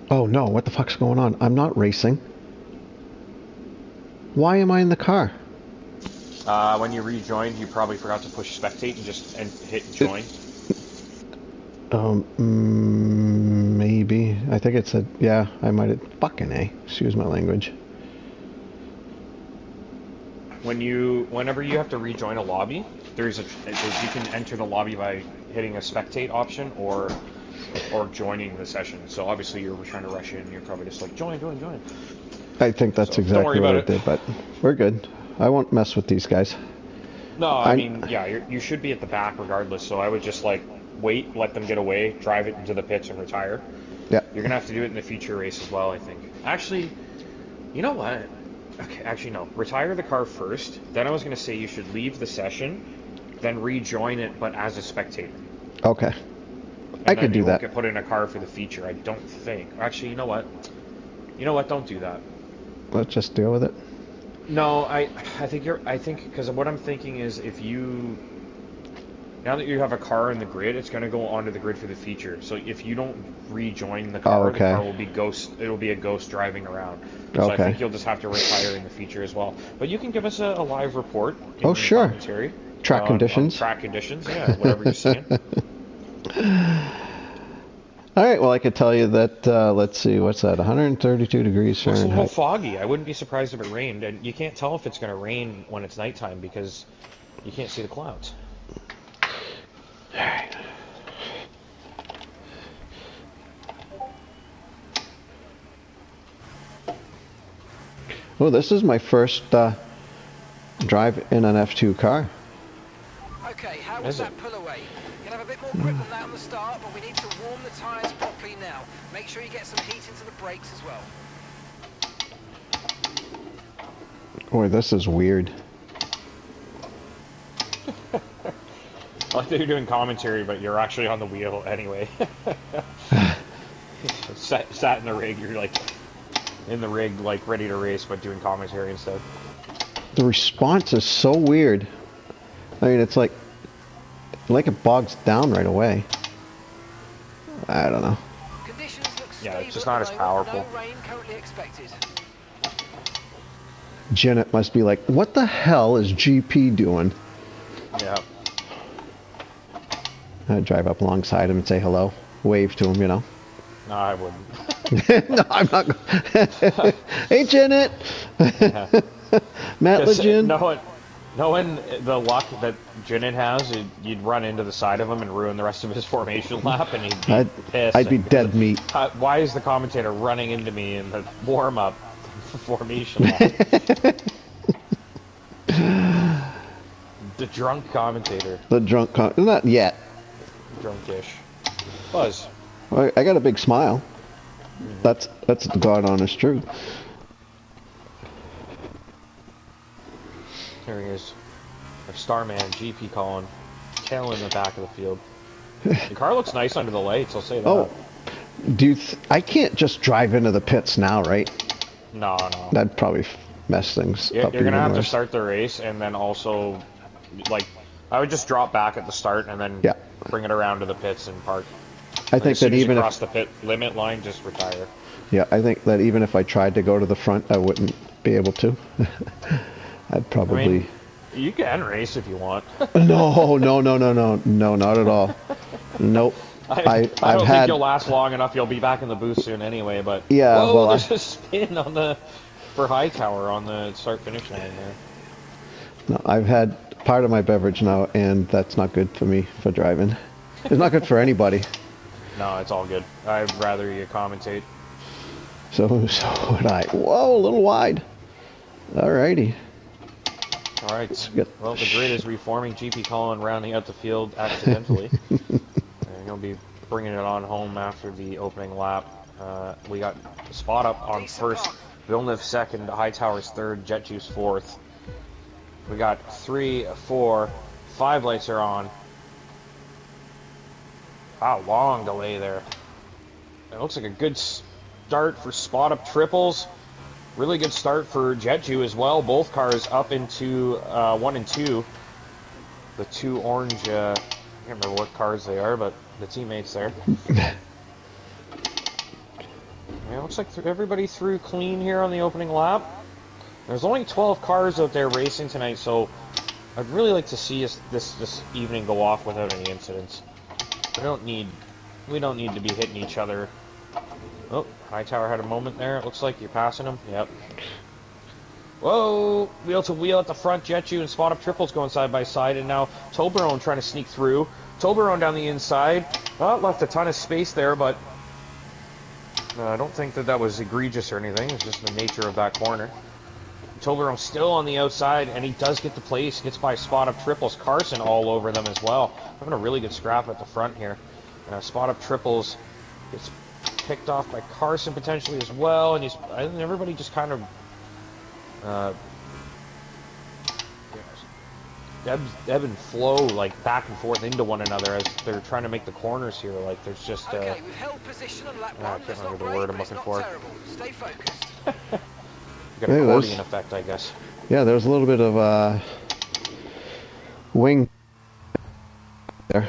Oh no, what the fuck's going on? I'm not racing. Why am I in the car? When you rejoined, you probably forgot to push spectate and just hit It, join. maybe. I think it said, yeah, I might have. Fucking A. Excuse my language. Whenever you have to rejoin a lobby, you can enter the lobby by hitting a spectate option or joining the session. So obviously you're trying to rush in, you're probably just like join. I think that's So don't worry exactly what about I it. did, but we're good. I won't mess with these guys. No, I mean, yeah, you should be at the back regardless. So I would just like wait, let them get away, drive it into the pits, and retire. Yeah. You're gonna have to do it in the feature race as well, I think. Actually, you know what? Okay, actually no. Retire the car first. Then I was gonna say you should leave the session, then rejoin it, but as a spectator. Okay. And I could do you won't that. get put in a car for the feature. I don't think. Actually, you know what? Don't do that. Let's just deal with it. No, I think because what I'm thinking is now that you have a car in the grid, it's going to go onto the grid for the feature. So if you don't rejoin the car, the car will be it'll be a ghost driving around. So I think you'll just have to retire in the feature as well. But you can give us a live report in sure. commentary. Track conditions. On track conditions, yeah, whatever you're seeing. All right, well, I could tell you that, let's see, what's that, 132 degrees Fahrenheit. It's a little foggy. I wouldn't be surprised if it rained. And you can't tell if it's going to rain when it's nighttime because you can't see the clouds. All right. Oh, this is my first drive in an F2 car. Okay, how was that pull away? You can have a bit more grip than that on the start, but we need to warm the tyres properly now. Make sure you get some heat into the brakes as well. Boy, this is weird. I like that you're doing commentary, but you're actually on the wheel anyway. sat in the rig, you're like in the rig, like ready to race, but doing commentary instead. The response is so weird. I mean, it's like it bogs down right away. I don't know. Conditions look yeah, it's just not as powerful. No rain currently expected. Janet must be like, what the hell is GP doing? Yeah. I'd drive up alongside him and say hello, wave to him, you know. No, I wouldn't. No, I'm not. Hey, Janet. Yeah. Matt Legend. Knowing the luck that Janet has, you'd run into the side of him and ruin the rest of his formation lap, and he'd be pissed. I'd be dead meat. Why is the commentator running into me in the warm-up formation lap? The drunk commentator. The drunk not yet. Drunkish. Buzz. I got a big smile. That's the God honest truth. There he is. Our Starman, GP Colin, killing the back of the field. The car looks nice under the lights, I'll say that. Oh, I can't just drive into the pits now, right? No. That'd probably mess things up. You're gonna have to start the race, and then also, like, I would just drop back at the start and then bring it around to the pits and park. I think that even if cross the pit limit line, just retire. Yeah, I think that even if I tried to go to the front, I wouldn't be able to. I'd probably. I mean, you can race if you want. No, not at all. Nope. I don't think you'll last long enough. You'll be back in the booth soon anyway. But yeah, whoa, well, there's a spin for Hightower on the start-finish line there. No, I've had part of my beverage now, and that's not good for me for driving. It's not good for anybody. No, it's all good. I'd rather you commentate. So would I. Whoa, a little wide. Alrighty. All right. Well, the grid is reforming. GP Colin rounding out the field accidentally. And he'll be bringing it on home after the opening lap. We got Spot Up on first, Villeneuve second, Hightower's third, Jet Juice fourth. We got 3, 4, 5 lights are on. Wow, long delay there. It looks like a good start for Spot Up triples. Really good start for Jetju as well. Both cars up into 1 and 2. The two orange, I can't remember what cars they are, but the teammates there. Yeah, looks like everybody threw clean here on the opening lap. There's only 12 cars out there racing tonight, so I'd really like to see this evening go off without any incidents. We don't need to be hitting each other. Oh, Hightower had a moment there. It looks like you're passing him. Yep. Whoa! Wheel to wheel at the front. Jetju and Spot Up Triples going side by side, and now Toblerone trying to sneak through. Toblerone down the inside. Oh, left a ton of space there, but I don't think that was egregious or anything. It's just the nature of that corner. Toblerone still on the outside, and he does get the place. Gets by Spot Up Triples. Carson all over them as well. Having a really good scrap at the front here. Spot Up Triples gets picked off by Carson potentially as well, and I think everybody just kind of ebb and flow like back and forth into one another as they're trying to make the corners here. Like there's just okay, we've held position on lap one. I can't remember the word I'm looking for. Stay focused. Got an accordion effect, I guess. Yeah, there's a little bit of wing there.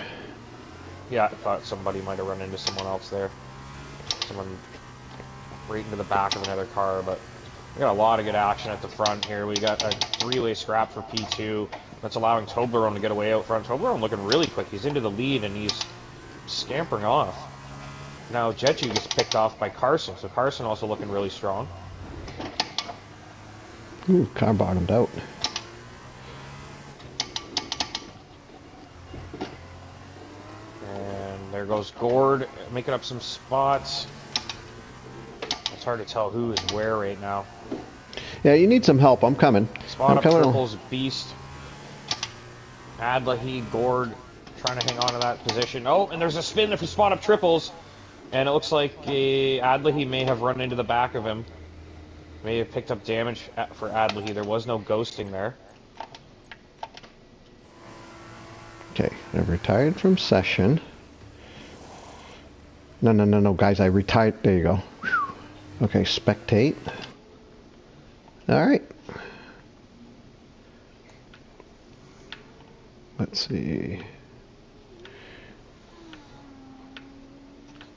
Yeah, I thought somebody might have run into someone else there. Someone right into the back of another car, but we got a lot of good action at the front here. We got a three-way scrap for P2 that's allowing Toblerone to get away out front. Toblerone looking really quick. He's into the lead and he's scampering off. Now Jetju gets picked off by Carson, so Carson also looking really strong. Ooh, car bottomed out. And there goes Gord, making up some spots. It's hard to tell who is where right now. Yeah, you need some help. I'm coming. Spot Up Triples, Beast. Adlahi, Gord, trying to hang on to that position. Oh, and there's a spin there for Spot Up Triples. And it looks like Adlahi may have run into the back of him. May have picked up damage for Adlahi. There was no ghosting there. Okay, I've retired from session. No, guys, I retired. There you go. Whew. Okay, spectate. Alright. Let's see.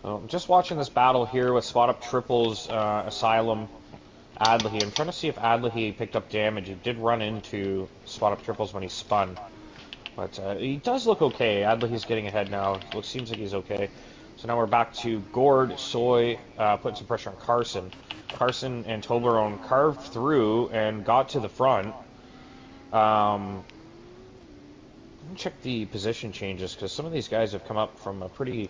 I'm just watching this battle here with Spot Up Triples, Asylum, Adlahi. I'm trying to see if Adlahi picked up damage. He did run into Spot Up Triples when he spun. But he does look okay. Adlahi's getting ahead now. It seems like he's okay. So now we're back to Gord, Soy, putting some pressure on Carson. Carson and Toblerone carved through and got to the front. Let me check the position changes because some of these guys have come up from a pretty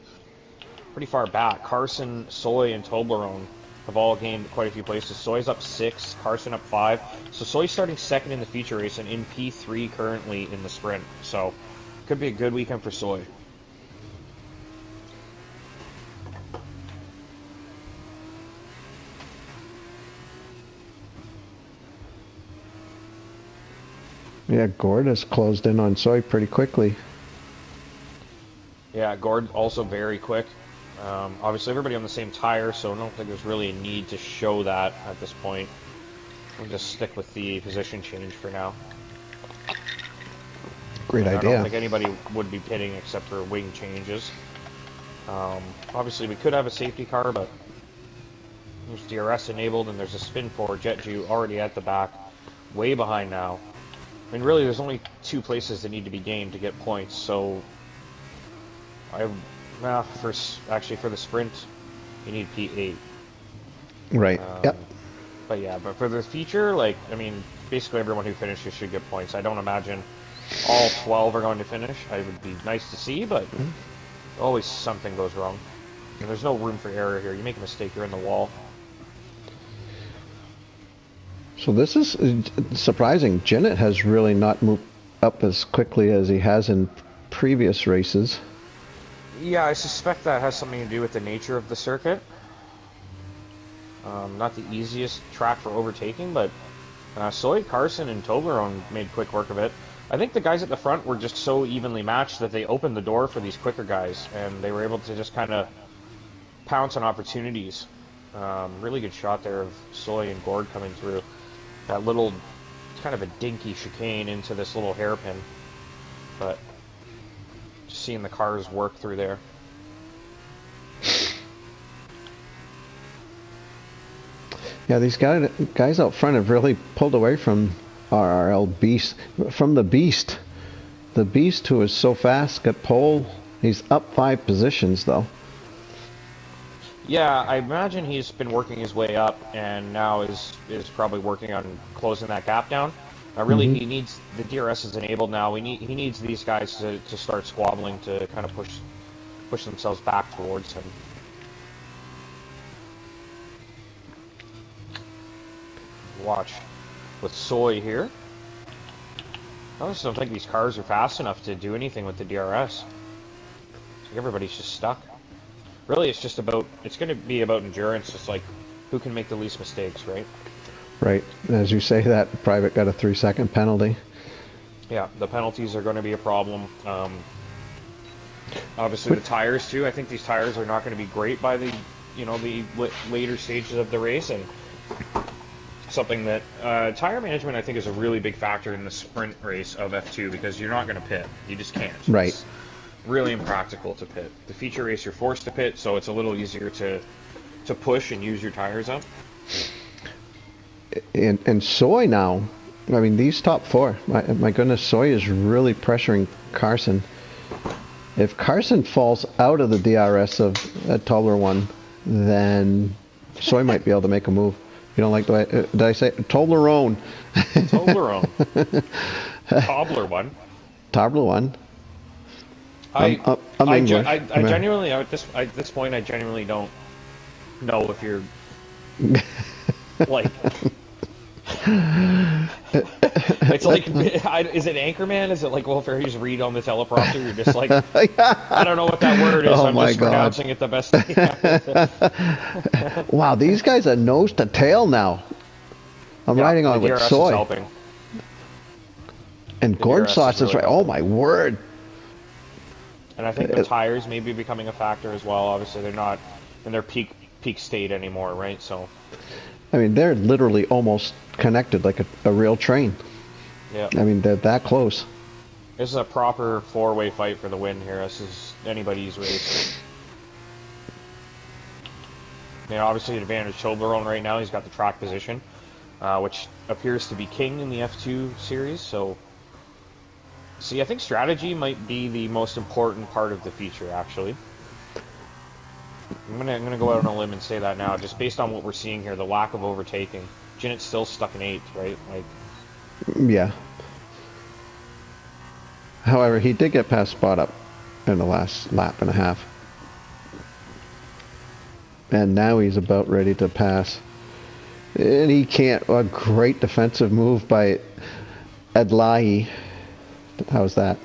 far back. Carson, Soy, and Toblerone have all gained quite a few places. Soy's up 6, Carson up 5. So Soy's starting second in the feature race and in P3 currently in the sprint. So could be a good weekend for Soy. Yeah, Gord has closed in on Soy pretty quickly. Yeah, Gord also very quick. Obviously everybody on the same tire, so I don't think there's really a need to show that at this point. We'll just stick with the position change for now. Great idea. I don't think anybody would be pitting except for wing changes. Obviously we could have a safety car, but there's DRS enabled and there's a spin forward. Jetju already at the back, way behind now. I mean, really, there's only 2 places that need to be gained to get points, so for the sprint, you need P8. Right, yep. But yeah, but for the feature, like, I mean, basically everyone who finishes should get points. I don't imagine all 12 are going to finish. It would be nice to see, but always something goes wrong. And there's no room for error here. You make a mistake, you're in the wall. So this is surprising. Jinnit has really not moved up as quickly as he has in previous races. Yeah, I suspect that has something to do with the nature of the circuit. Not the easiest track for overtaking, but Soy, Carson, and Toblerone made quick work of it. I think the guys at the front were just so evenly matched that they opened the door for these quicker guys, and they were able to just kind of pounce on opportunities. Really good shot there of Soy and Gord coming through. That little, kind of a dinky chicane into this little hairpin. But just seeing the cars work through there. Yeah, these guys out front have really pulled away from RRL Beast. From the Beast. The Beast, who is so fast, got pole. He's up 5 positions, though. Yeah, I imagine he's been working his way up, and now is probably working on closing that gap down. Really, he needs the DRS is enabled now. He needs these guys to start squabbling to kind of push themselves back towards him. Watch with Soy here. I just don't think these cars are fast enough to do anything with the DRS. Like everybody's just stuck. Really, it's just about, it's going to be about endurance. It's like, who can make the least mistakes, right? Right. As you say that, Private got a 3-second penalty. Yeah, the penalties are going to be a problem. Obviously, the tires, too. I think these tires are not going to be great by the, the later stages of the race. And something that, tire management, I think, is a really big factor in the sprint race of F2 because you're not going to pit. You just can't. Right. It's really impractical to pit. The feature race, you're forced to pit, so it's a little easier to push and use your tires up. And Soy now, I mean, these top 4, my goodness, Soy is really pressuring Carson. If Carson falls out of the DRS of Tobler 1, then Soy might be able to make a move. You don't like the way, did I say Toblerone? Toblerone. Tobler 1. Tobler 1. I English. genuinely, at this point, I genuinely don't know if you're like. It's like, is it Anchorman? Is it like Will Ferrey's read on the teleprompter? You're just like, I don't know what that word is. I'm just pronouncing it the best. Wow, these guys are nose to tail now. I'm riding on with Soy. And corn sauce is right. Oh my word. And I think the tires may be becoming a factor as well. Obviously, they're not in their peak state anymore, right? So, I mean, they're literally almost connected like a real train. Yeah. I mean, they're that close. This is a proper 4-way fight for the win here. This is anybody's race. Obviously, the advantage Toblerone right now. He's got the track position, which appears to be king in the F2 series. So. See, I think strategy might be the most important part of the feature, actually. I'm gonna go out on a limb and say that now, just based on what we're seeing here, the lack of overtaking. Jinnett's still stuck in 8th, right? Like, yeah. However, he did get past Spot Up in the last lap and a half, and now he's about ready to pass, and he can't. A great defensive move by Adlahi. How's that?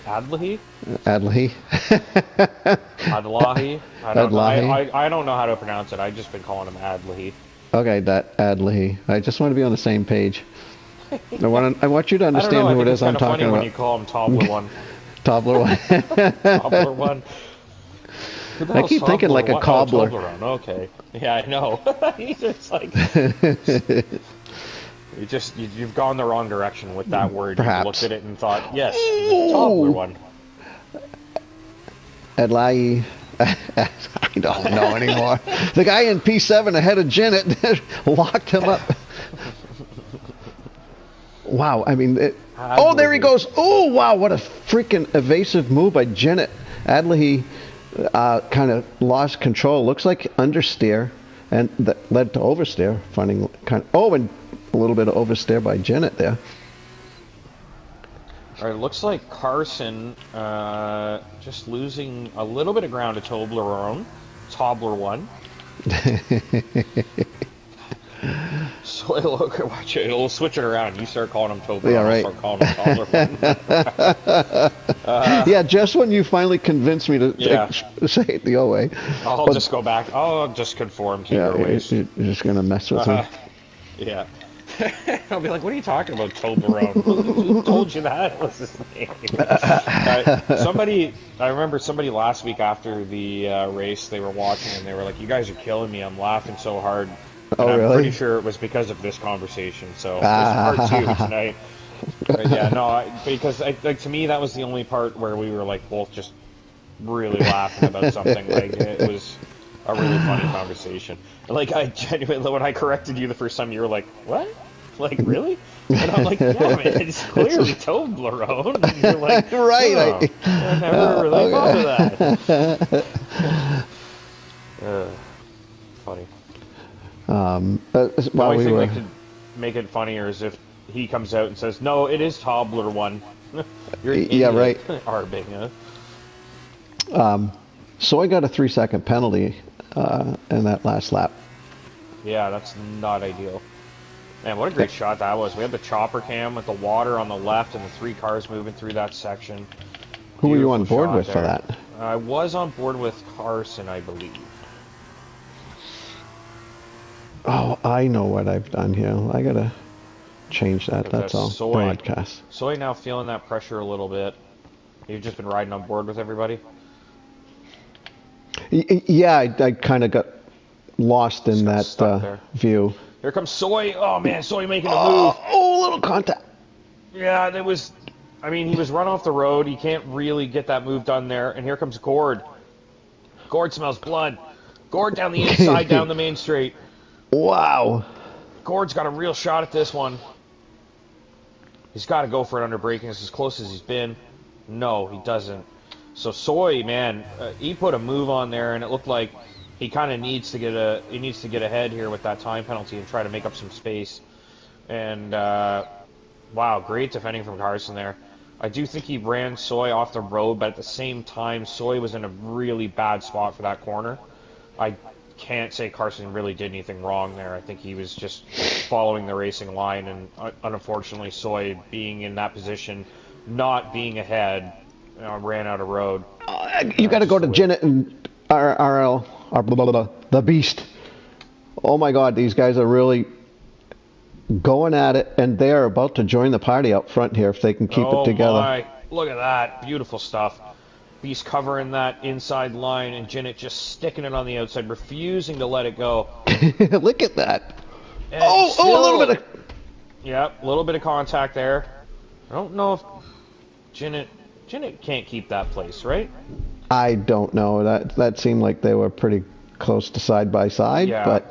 Adlahi? Adlahi. Adlahi? I don't know how to pronounce it. I've just been calling him Adlahi. Okay, that Adlahi. I just want to be on the same page. I want you to understand who it is I'm talking about. When you call him Tobler 1. Tobler 1. Tobler 1. I keep thinking like a cobbler. Oh, okay. Yeah, I know. He's just like... You've gone the wrong direction with that word. Perhaps. You looked at it and thought, yes, the Tobler 1. Adlai, I don't know anymore. The guy in P7 ahead of Jinnett locked him up. Wow, I mean, oh, there he goes. Oh, wow, what a freaking evasive move by Jinnett. Adlai kind of lost control. Looks like understeer, and that led to oversteer. Finding and a little bit of oversteer by Jinnett there. All right, looks like Carson just losing a little bit of ground to Toblerone. Tobler 1. So watch it. It'll switch it around. You start calling him Toblerone. Yeah, right. I'll start calling him Tobler 1. Yeah, just when you finally convince me to say it the other way. I'll just go back. I'll just conform to your ways. You're just going to mess with me. Yeah. I'll be like, what are you talking about, Toblerone? Who told you that was his name? I remember somebody last week after the race, they were watching and they were like, you guys are killing me. I'm laughing so hard. And I'm pretty sure it was because of this conversation. So it's part 2 tonight. But yeah, no, because to me, that was the only part where we were like both just really laughing about something. Like it was a really funny conversation. Like, I genuinely, when I corrected you the first time, you were like, what? Like, really? And I'm like, yeah, man, it's clearly Toblerone. And you're like, right. oh, I never really thought of that. Funny. The While only we thing were, that could make it funnier is if he comes out and says, no, it is Toblerone. You're an yeah, idiot, right. Arbing, So I got a 3-second penalty in that last lap. Yeah, that's not ideal. Man, what a great shot that was. We had the chopper cam with the water on the left and the 3 cars moving through that section. Who were you on Beautiful board shot with there. for that? I was on board with Carson, I believe. Oh, I know what I've done here. I gotta change that. That's all. Soy. Broadcast. Soy now feeling that pressure a little bit. You've just been riding on board with everybody? Yeah, I kind of got lost in that view. Here comes Soy. Oh, man, Soy making a move. Oh, little contact. Yeah, that was... I mean, he was run off the road. He can't really get that move done there. And here comes Gord. Gord smells blood. Gord down the inside, down the main straight. Wow. Gord's got a real shot at this one. He's got to go for it under braking. It's as close as he's been. No, he doesn't. So Soy, man, he put a move on there, and it looked like he kind of needs to get ahead here with that time penalty and try to make up some space. And wow, great defending from Carson there. I do think he ran Soy off the road, but at the same time, Soy was in a really bad spot for that corner. I can't say Carson really did anything wrong there. I think he was just following the racing line, and unfortunately, Soy being in that position, not being ahead, ran out of road. You got to go to Janet and RL, the Beast. Oh my God, these guys are really going at it, and they are about to join the party out front here if they can keep it together. My. Look at that. Beautiful stuff. Beast covering that inside line, and Jinnit just sticking it on the outside, refusing to let it go. Look at that. And a little bit of... Yep, a little bit of contact there. I don't know if Jinnit can't keep that place, right? I don't know. That seemed like they were pretty close to side by side, yeah. But...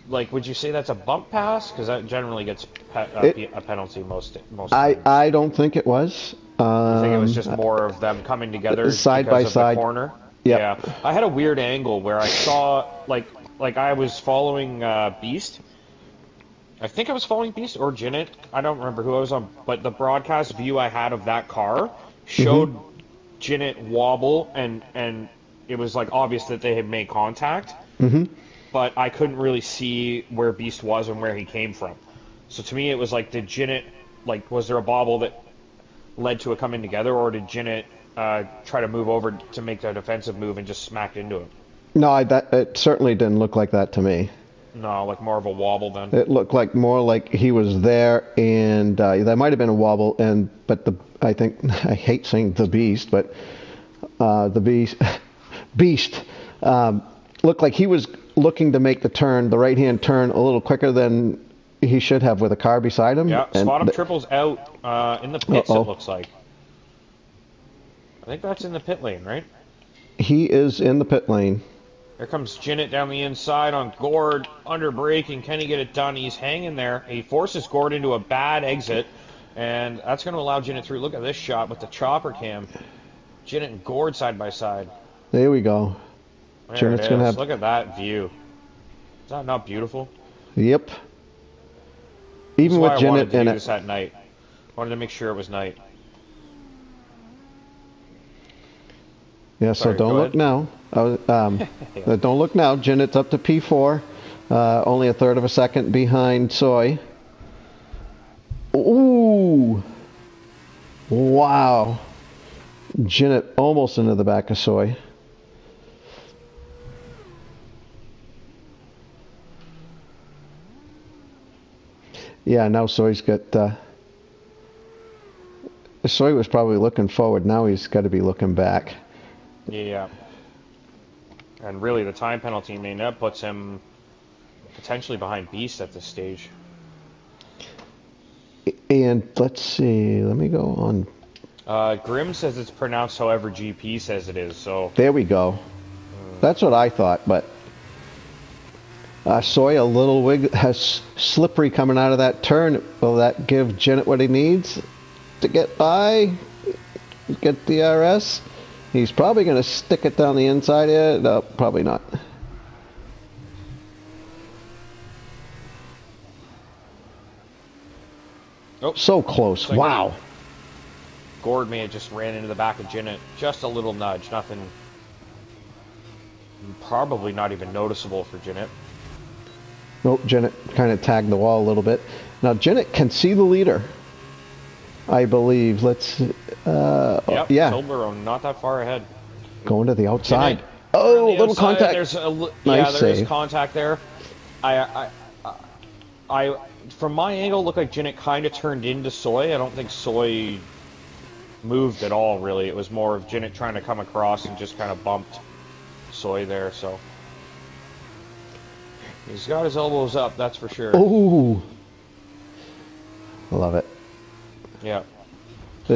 Like, would you say that's a bump pass? Because that generally gets a penalty most times. I don't think it was. I think it was just more of them coming together side by side. The corner. Yep. Yeah. I had a weird angle where I saw like I was following Beast. I think I was following Beast or Jinnit. I don't remember who I was on, but the broadcast view I had of that car showed Jinnit wobble, and it was like obvious that they had made contact. But I couldn't really see where Beast was and where he came from. So to me, it was like, did Jinnit, like, was there a bobble that led to it coming together, or did Jinnit try to move over to make the defensive move and just smacked into him? No, it certainly didn't look like that to me. No, like more of a wobble then. It looked like more like he was there, and that might have been a wobble. But I think I hate saying the Beast, but the Beast looked like he was looking to make the right-hand turn a little quicker than he should have with a car beside him. Yeah, spot him triples out in the pits, it looks like. I think that's in the pit lane, right? He is in the pit lane. Here comes Jinnit down the inside on Gord, under braking. Can he get it done? He's hanging there. He forces Gord into a bad exit, and that's going to allow Jinnit through. Look at this shot with the chopper cam. Jinnit and Gord side by side. There we go. There it is. Look at that view. Is that not beautiful? Yep. Even with Jinnit in it. I wanted to do this at night. I wanted to make sure it was night. Yeah, so don't look now. Don't look now. Jinnit's up to P4. Only a third of a second behind Soy. Ooh. Wow. Jinnit almost into the back of Soy. Yeah, now Soy's got... Soy was probably looking forward. Now he's got to be looking back. Yeah. And really, the time penalty, I mean, that puts him potentially behind Beast at this stage. And let's see. Let me go on. Grim says it's pronounced however GP says it is, so... There we go. That's what I thought, but Soy a little has slippery coming out of that turn. Will that give Jinnit what he needs to get by? Get DRS? He's probably going to stick it down the inside here. No, probably not. Oh, so close. like wow. Gord may have just ran into the back of Jinnit. Just a little nudge. Nothing. Probably not even noticeable for Jinnit. Nope, Jinnit kind of tagged the wall a little bit. Now Jinnit can see the leader, I believe. Let's, yep, yeah. Toblerone not that far ahead. Going to the outside. Jinnit, oh, the little outside, contact. There's a, nice yeah, there save. is contact there. I, from my angle, looked like Jinnit kind of turned into Soy. I don't think Soy moved at all, really. It was more of Jinnit trying to come across and just kind of bumped Soy there, so. He's got his elbows up, that's for sure. Ooh. I love it. Yeah.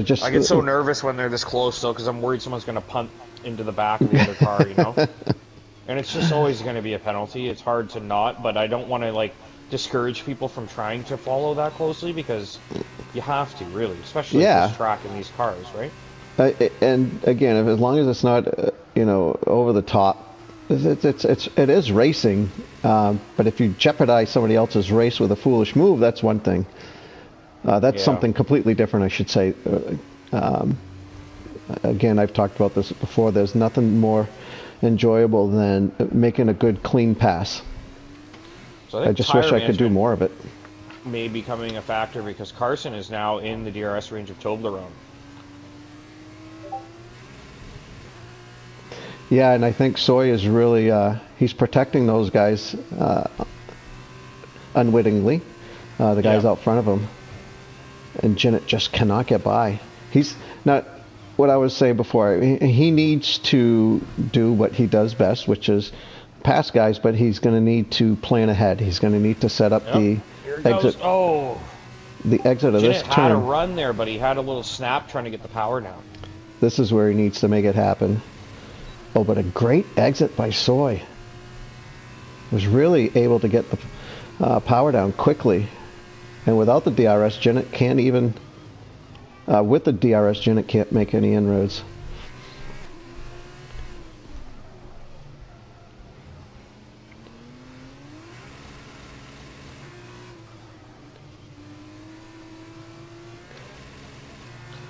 Just, I get so nervous when they're this close, though, because I'm worried someone's going to punt into the back of the other car, you know? And it's just always going to be a penalty. It's hard to not, but I don't want to, like, discourage people from trying to follow that closely, because you have to, really, especially this track and these cars, right? And again, as long as it's not, you know, over the top, it is racing. But if you jeopardize somebody else's race with a foolish move, that's one thing. That's something completely different, I should say. Again, I've talked about this before. There's nothing more enjoyable than making a good, clean pass. So I just wish I could do more of it. May be becoming a factor because Carson is now in the DRS range of Toblerone. Yeah, and I think Soy is really, he's protecting those guys unwittingly, the guys out front of him. And Jinnit just cannot get by. He's not, what I was saying before, he needs to do what he does best, which is pass guys, but he's going to need to plan ahead. He's going to need to set up the exit. Oh, the exit of this turn. turn. Had a run there, but he had a little snap trying to get the power down. This is where he needs to make it happen. Oh, but a great exit by Soy. Was really able to get the power down quickly. And without the DRS, Jinnit can't even... with the DRS, Jinnit can't make any inroads.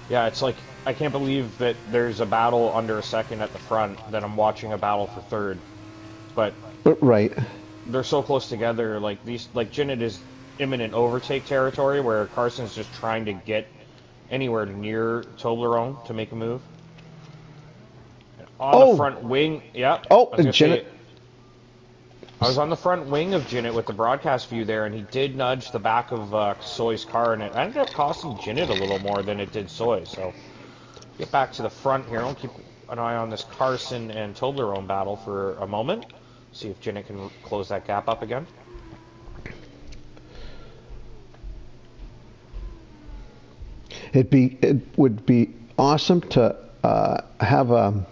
Yeah, it's like, I can't believe that there's a battle under a second at the front, that I'm watching a battle for third. But right, they're so close together, like Jinnit is imminent overtake territory, where Carson's just trying to get anywhere near Toblerone to make a move. On the front wing, yeah. Oh, Jinnit. I was on the front wing of Jinnit with the broadcast view there, and he did nudge the back of Soy's car, and it ended up costing Jinnit a little more than it did Soy. So, get back to the front here. I'll keep an eye on this Carson and Toblerone battle for a moment. See if Jinnit can close that gap up again. It would be awesome to have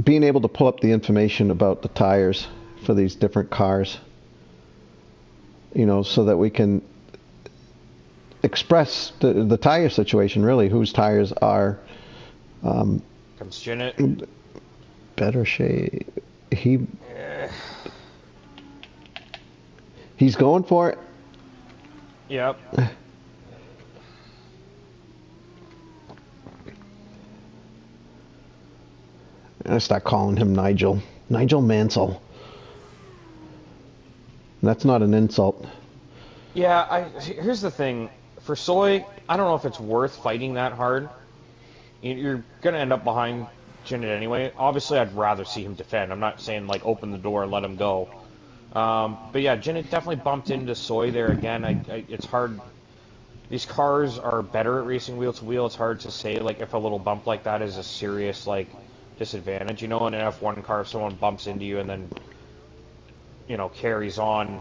being able to pull up the information about the tires for these different cars, you know, so that we can express the tire situation, really, whose tires are Comes Jinnit. Better shape. He's going for it. Yep. I start calling him Nigel. Nigel Mansell. That's not an insult. Yeah, here's the thing. For Soy, I don't know if it's worth fighting that hard. You're going to end up behind Jinnit anyway. Obviously, I'd rather see him defend. I'm not saying, like, open the door and let him go. But yeah, Jinnit definitely bumped into Soy there again. It's hard. These cars are better at racing wheel to wheel. It's hard to say, like, if a little bump like that is a serious, like, disadvantage. You know, in an F1 car, if someone bumps into you and then, you know, carries on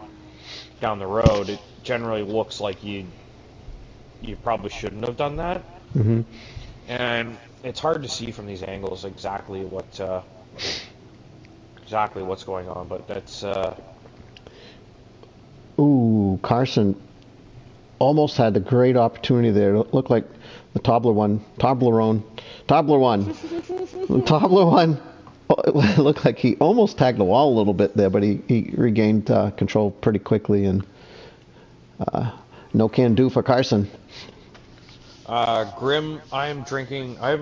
down the road, it generally looks like you probably shouldn't have done that. Mm-hmm. And it's hard to see from these angles exactly what's going on, but that's Ooh, Carson almost had a great opportunity there. It looked like the Tobler one. It looked like he almost tagged the wall a little bit there, but he regained control pretty quickly, and no can do for Carson. Grim. I'm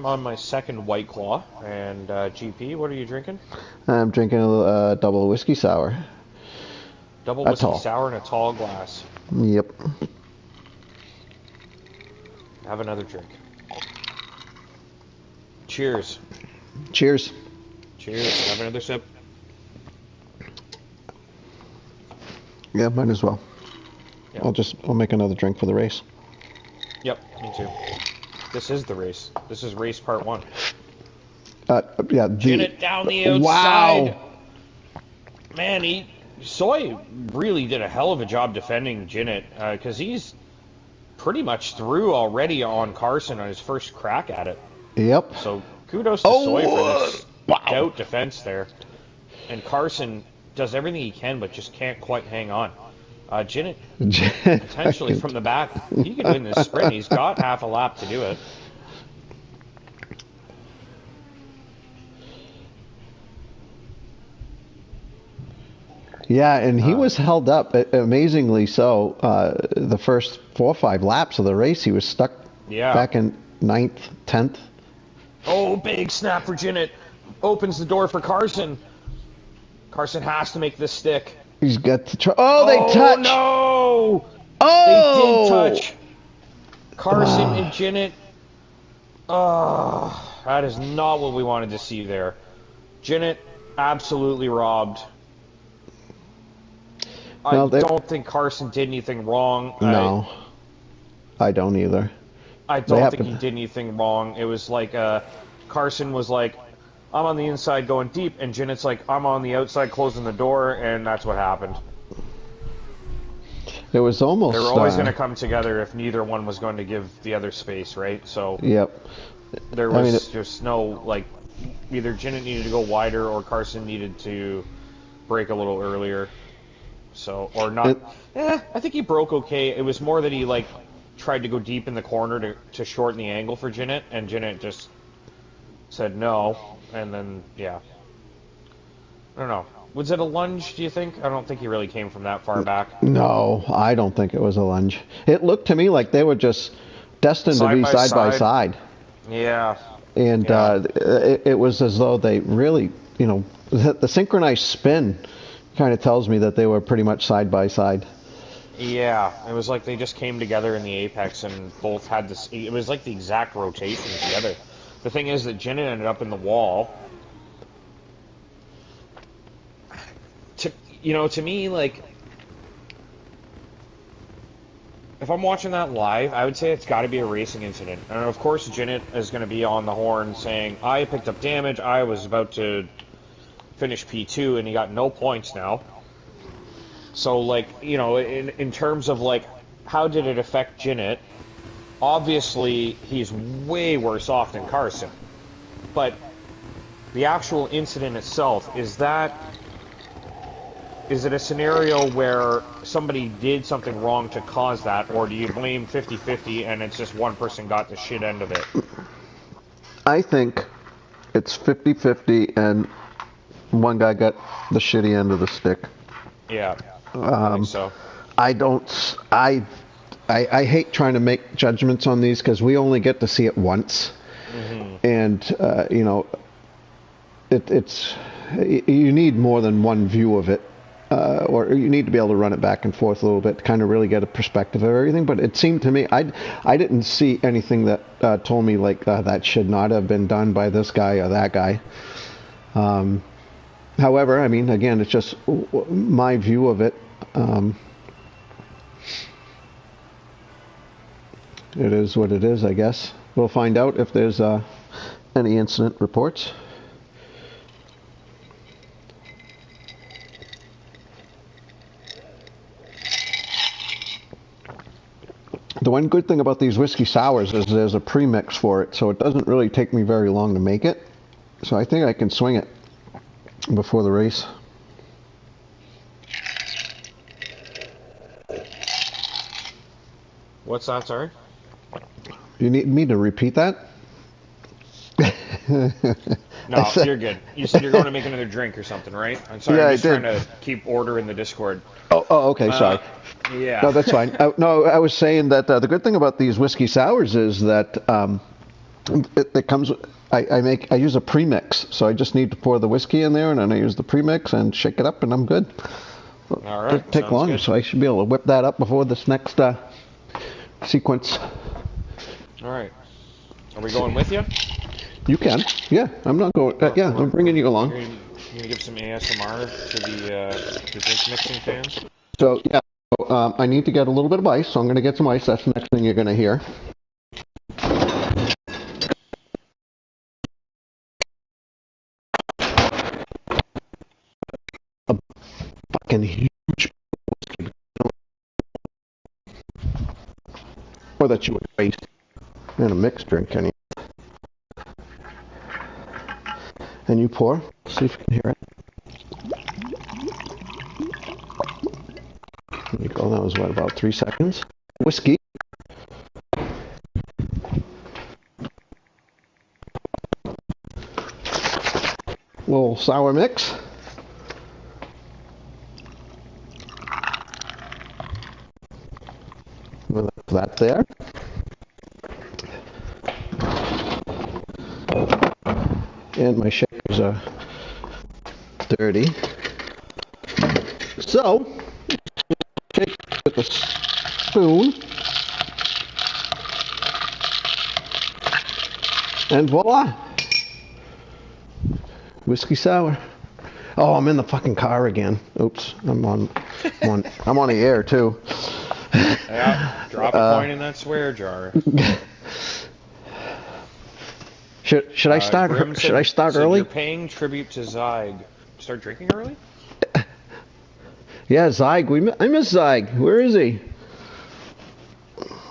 on my second White Claw, and GP, what are you drinking? I'm drinking a double whiskey sour. Double A whiskey tall. sour in a tall glass. Yep. Have another drink. Cheers. Cheers. Cheers. Have another sip. Yeah, might as well. Yep. I'll make another drink for the race. Yep, me too. This is the race. This is race part 1. Yeah. Gin it down the outside. Wow. Man, Soy really did a hell of a job defending Jinnit, because he's pretty much through already on Carson on his first crack at it. Yep. So kudos to Soy for this stout defense there. And Carson does everything he can, but just can't quite hang on. Jinnit, potentially from the back, he could win this sprint. He's got half a lap to do it. Yeah, and he was held up, amazingly so. The first 4 or 5 laps of the race, he was stuck back in 9th, 10th. Oh, big snap for Jinnit. Opens the door for Carson. Carson has to make this stick. He's got to try. Oh, they touch! No! Oh! They did touch. Carson and Jinnit. Oh, that is not what we wanted to see there. Jinnit absolutely robbed. I don't think Carson did anything wrong. No, I don't either. I don't think he did anything wrong. It was like Carson was like, I'm on the inside going deep, and Jinnit's like, I'm on the outside closing the door, and that's what happened. It was almost... They were always going to come together if neither one was going to give the other space, right? So yep. There was just no, like, either Jinnit needed to go wider or Carson needed to break a little earlier. So, or not. I think he broke okay. It was more that he, like, tried to go deep in the corner to shorten the angle for Jinnit, and Jinnit just said no, and then, yeah. I don't know. Was it a lunge, do you think? I don't think he really came from that far back. No, I don't think it was a lunge. It looked to me like they were just destined to be side by side. Yeah. And it was as though they really, you know, the synchronized spin kind of tells me that they were pretty much side by side. Yeah, it was like they just came together in the apex and both had this. It was like the exact rotation together. The thing is that Jinnit ended up in the wall. To me, like, if I'm watching that live, I would say it's got to be a racing incident. And of course, Jinnit is going to be on the horn saying, I picked up damage, I was about to finish P2, and he got no points now. So, like, you know, in terms of, like, how did it affect Jinnit? Obviously, he's way worse off than Carson. But the actual incident itself, is it a scenario where somebody did something wrong to cause that, or do you blame 50-50 and it's just one person got the shit end of it? I think it's 50-50 and one guy got the shitty end of the stick. Yeah, I think so. I hate trying to make judgments on these because we only get to see it once. Mm-hmm. And, you know, you need more than one view of it. Or you need to be able to run it back and forth a little bit to kind of really get a perspective of everything. But it seemed to me, I didn't see anything that told me, like, that should not have been done by this guy or that guy. However, I mean, again, it's just my view of it. It is what it is, I guess. We'll find out if there's any incident reports. The one good thing about these whiskey sours is there's a premix for it, so it doesn't really take me very long to make it. So I think I can swing it before the race. What's that, sorry? You need me to repeat that? No, you're good. You said you're going to make another drink or something, right? I'm sorry, Yeah, I'm just I did. trying to keep order in the Discord. Oh, okay, sorry. Yeah. No, that's fine. I was saying that the good thing about these whiskey sours is that it comes. I use a premix, so I just need to pour the whiskey in there, and then I use the premix and shake it up, and I'm good. All right. Doesn't take long, good. so I should be able to whip that up before this next sequence. All right. Are we going with you? You can. Yeah, I'm not going. Yeah, I'm bringing you along. You're gonna give some ASMR to the drink mixing fans. So yeah, I need to get a little bit of ice, so I'm going to get some ice. That's the next thing you're going to hear. A fucking huge whiskey. Or that you would waste in a mixed drink, anyway. And you pour. See if you can hear it. There you go. That was what, about 3 seconds. Whiskey. Little sour mix. With that there. And my shakers are dirty. So, shake with a spoon. And voila! Whiskey sour. Oh, I'm in the fucking car again. Oops, I'm on the air too. Yeah, drop a coin in that swear jar. Should I start? Should I start early? You're paying tribute to Zyg. Start drinking early? Yeah, Zyg. I miss Zyg. Where is he?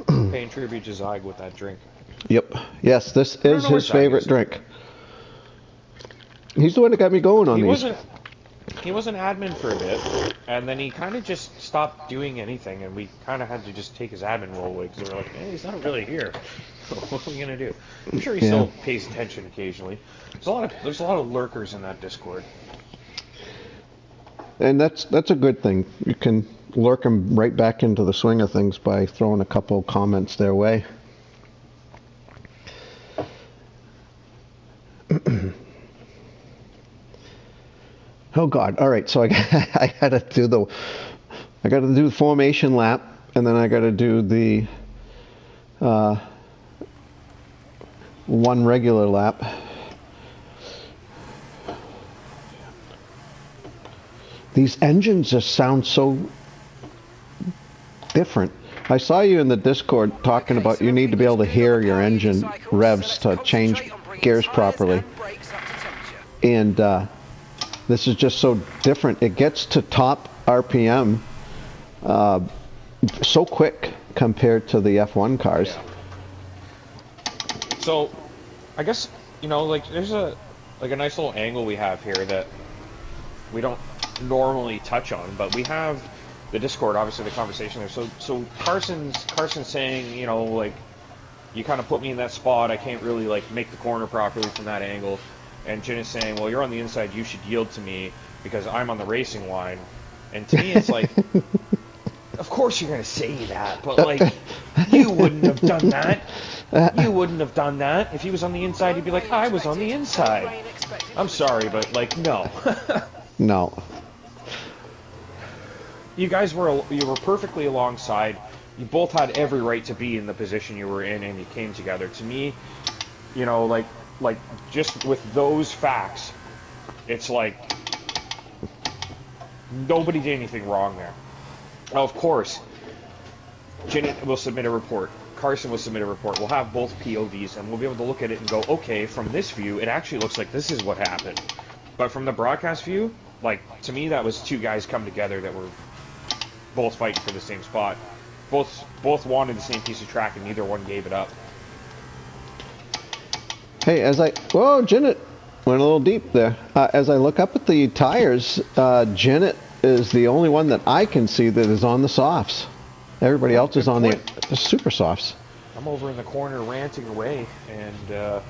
Paying tribute to Zyg with that drink. Yep. Yes, this is his favorite drink. He's the one that got me going on these. He was an admin for a bit, and then he kind of just stopped doing anything, and we kind of had to just take his admin role away because we were like, hey, he's not really here. What are we gonna do? I'm sure he still pays attention occasionally. There's a lot of lurkers in that Discord. And that's a good thing. You can lurk them right back into the swing of things by throwing a couple comments their way. Oh God! All right, so I got to do the formation lap, and then I got to do the one regular lap. These engines just sound so different. I saw you in the Discord talking about you need to be able to hear your engine revs to change gears properly, and this is just so different. It gets to top RPM so quick compared to the F1 cars. Yeah. So, I guess, like, there's a nice little angle we have here that we don't normally touch on, but we have the Discord, obviously the conversation there. So Carson's saying, like, you kind of put me in that spot. I can't really, like, make the corner properly from that angle. And Jin is saying, well, you're on the inside, you should yield to me because I'm on the racing line. And to me, it's like, of course you're going to say that, but, like, you wouldn't have done that. You wouldn't have done that. If he was on the inside, he'd be like, I was on the inside. I'm sorry, but, like, no. No. You guys were perfectly alongside. You both had every right to be in the position you were in, and you came together. To me, like just with those facts, it's like nobody did anything wrong there. Now, of course, Jenny will submit a report. Carson will submit a report. We'll have both POVs, and we'll be able to look at it and go, okay, from this view, it actually looks like this is what happened. But from the broadcast view, like, to me, that was two guys come together that were both fighting for the same spot. both wanted the same piece of track, and neither one gave it up. Hey, whoa, Janet went a little deep there. As I look up at the tires, Janet is the only one that I can see that is on the softs. Everybody else is on the super softs. I'm over in the corner ranting away, and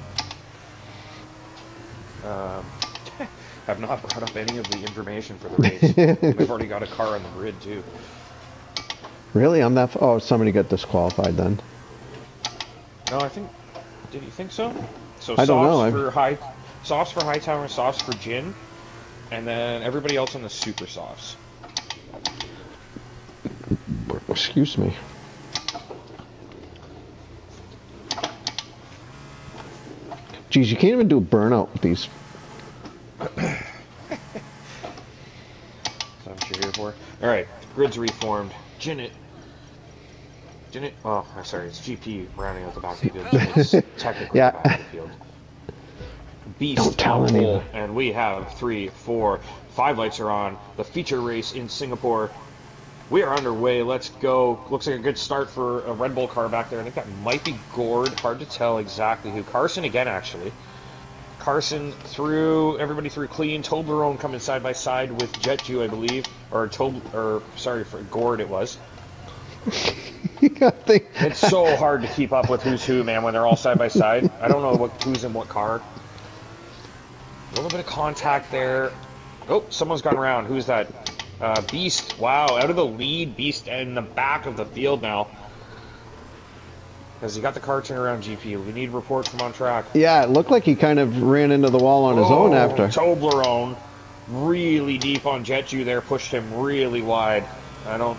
have not brought up any of the information for the race. We've already got a car on the grid too. Really? I'm not. Oh, somebody got disqualified then. No, I think. Did you think so? So I don't know. Softs for Hightower, softs for Jin, and then everybody else on the super softs. Excuse me. Geez, you can't even do a burnout with these. That's what you're here for. All right, grid's reformed. Jin it. Oh, sorry, it's GP rounding out the back of the field. It's technically Yeah. the back of the field. Beast Don't tell anyone. And we have 3, 4, 5 lights are on. The feature race in Singapore. We are underway. Let's go. Looks like a good start for a Red Bull car back there. I think that might be Gord. Hard to tell exactly who. Carson again, actually. Carson through, everybody through clean. Toblerone coming side by side with Jetju, I believe. Sorry, for Gord it was. It's so hard to keep up with who's who, man, when they're all side by side. I don't know who's in what car. A little bit of contact there. Oh, someone's gone around. Who's that? Beast. Wow, out of the lead. Beast in the back of the field now. Because he got the car turned around, GP. We need reports from on track. Yeah, it looked like he kind of ran into the wall on his own after. Toblerone. Really deep on Jetju there. Pushed him really wide. That's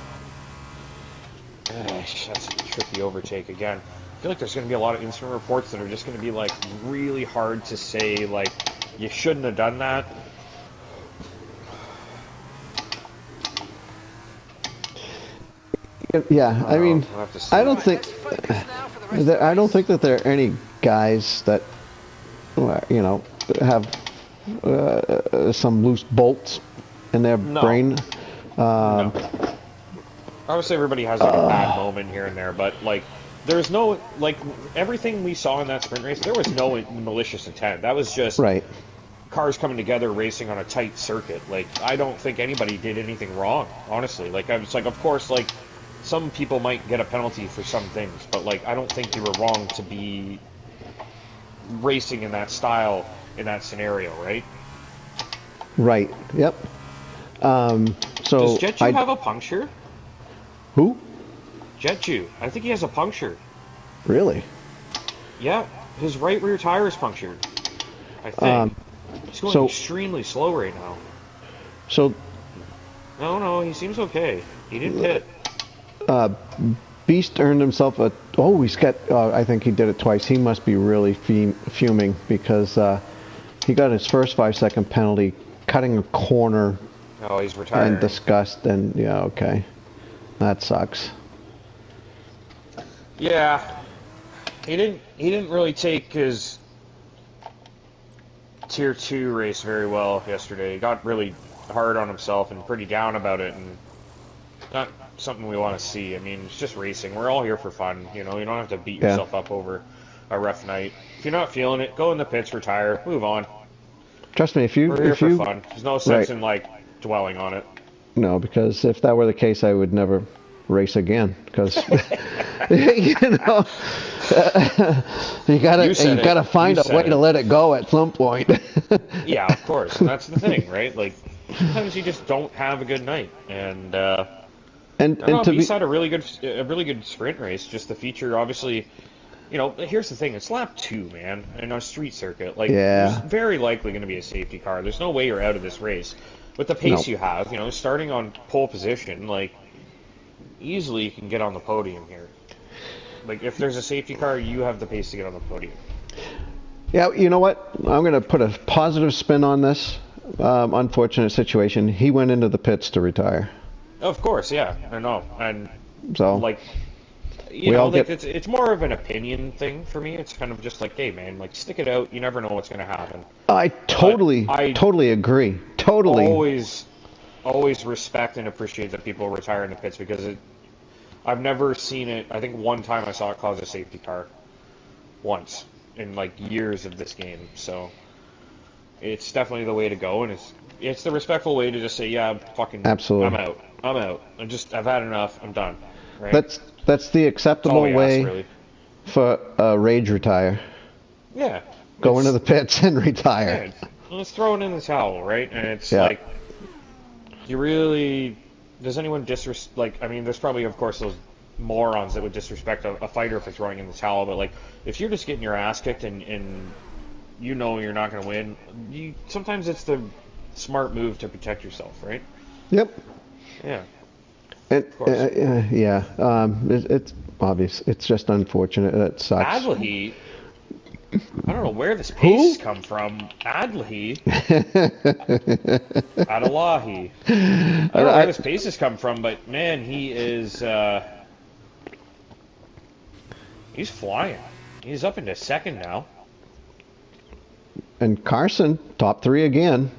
a tricky overtake again. I feel like there's going to be a lot of incident reports that are just going to be like really hard to say, like, you shouldn't have done that. Yeah, I mean, I don't think that there are any guys that, you know, have some loose bolts in their brain. No. Obviously, everybody has like a bad moment here and there, but like, there's no, like, everything we saw in that sprint race, there was no malicious intent. That was just cars coming together, racing on a tight circuit. Like, I don't think anybody did anything wrong, honestly. Like, I was like, of course, like, some people might get a penalty for some things, but like, I don't think you were wrong to be racing in that style, in that scenario, right? Right. Yep. So does Jetju have a puncture? Who? Jetju. I think he has a puncture. Really? Yeah, his right rear tire is punctured. I think. He's going extremely slow right now. So. No, he seems okay. He didn't hit. Beast earned himself a. Oh, he's got. I think he did it twice. He must be really fuming because he got his first 5-second penalty, cutting a corner. Oh, he's retired. And disgust, and yeah, okay, that sucks. Yeah, he didn't really take his Tier 2 race very well yesterday. He got really hard on himself and pretty down about it, and not something we want to see. I mean, it's just racing. We're all here for fun, you know. You don't have to beat yourself up over a rough night. If you're not feeling it, go in the pits, retire, move on. Trust me, we're here for fun. There's no sense in like dwelling on it. No, because if that were the case, I would never race again. Because you know, you gotta find a way to let it go at some point. Yeah, of course. And that's the thing, right? Like, sometimes you just don't have a good night, and Beast had a really good sprint race. Just the feature, obviously. You know, here's the thing. It's lap 2, man, in a street circuit. Like, there's very likely going to be a safety car. There's no way you're out of this race. With the pace you have, you know, starting on pole position, like, easily you can get on the podium here. Like, if there's a safety car, you have the pace to get on the podium. Yeah, you know what? I'm going to put a positive spin on this unfortunate situation. He went into the pits to retire. Of course, yeah. I know. And, so, like... You know, like, it's more of an opinion thing for me. It's kind of just like, hey, man, like, stick it out. You never know what's going to happen. I totally agree. Totally. Always respect and appreciate that people retire in the pits because I've never seen it. I think one time I saw it cause a safety car. Once. In, like, years of this game. So, it's definitely the way to go, and it's the respectful way to just say, yeah, Absolutely. I'm out. I've had enough. I'm done. Right? That's the acceptable way really. for a rage retire. Yeah. Go into the pits and retire. Yeah, let's throw it in the towel, right? And it's Yeah. like, you really... Does anyone disrespect... Like, I mean, there's probably, of course, those morons that would disrespect a fighter for throwing in the towel, but, like, if you're just getting your ass kicked and you know you're not going to win, sometimes it's the smart move to protect yourself, right? Yep. Yeah. Yeah. It's obvious. It's just unfortunate. It sucks. Adlahi, I don't know where this pace has come from. Adlahi. Adelahi. I don't know where this pace has come from, but man, he is... he's flying. He's up into second now. And Carson, top 3 again.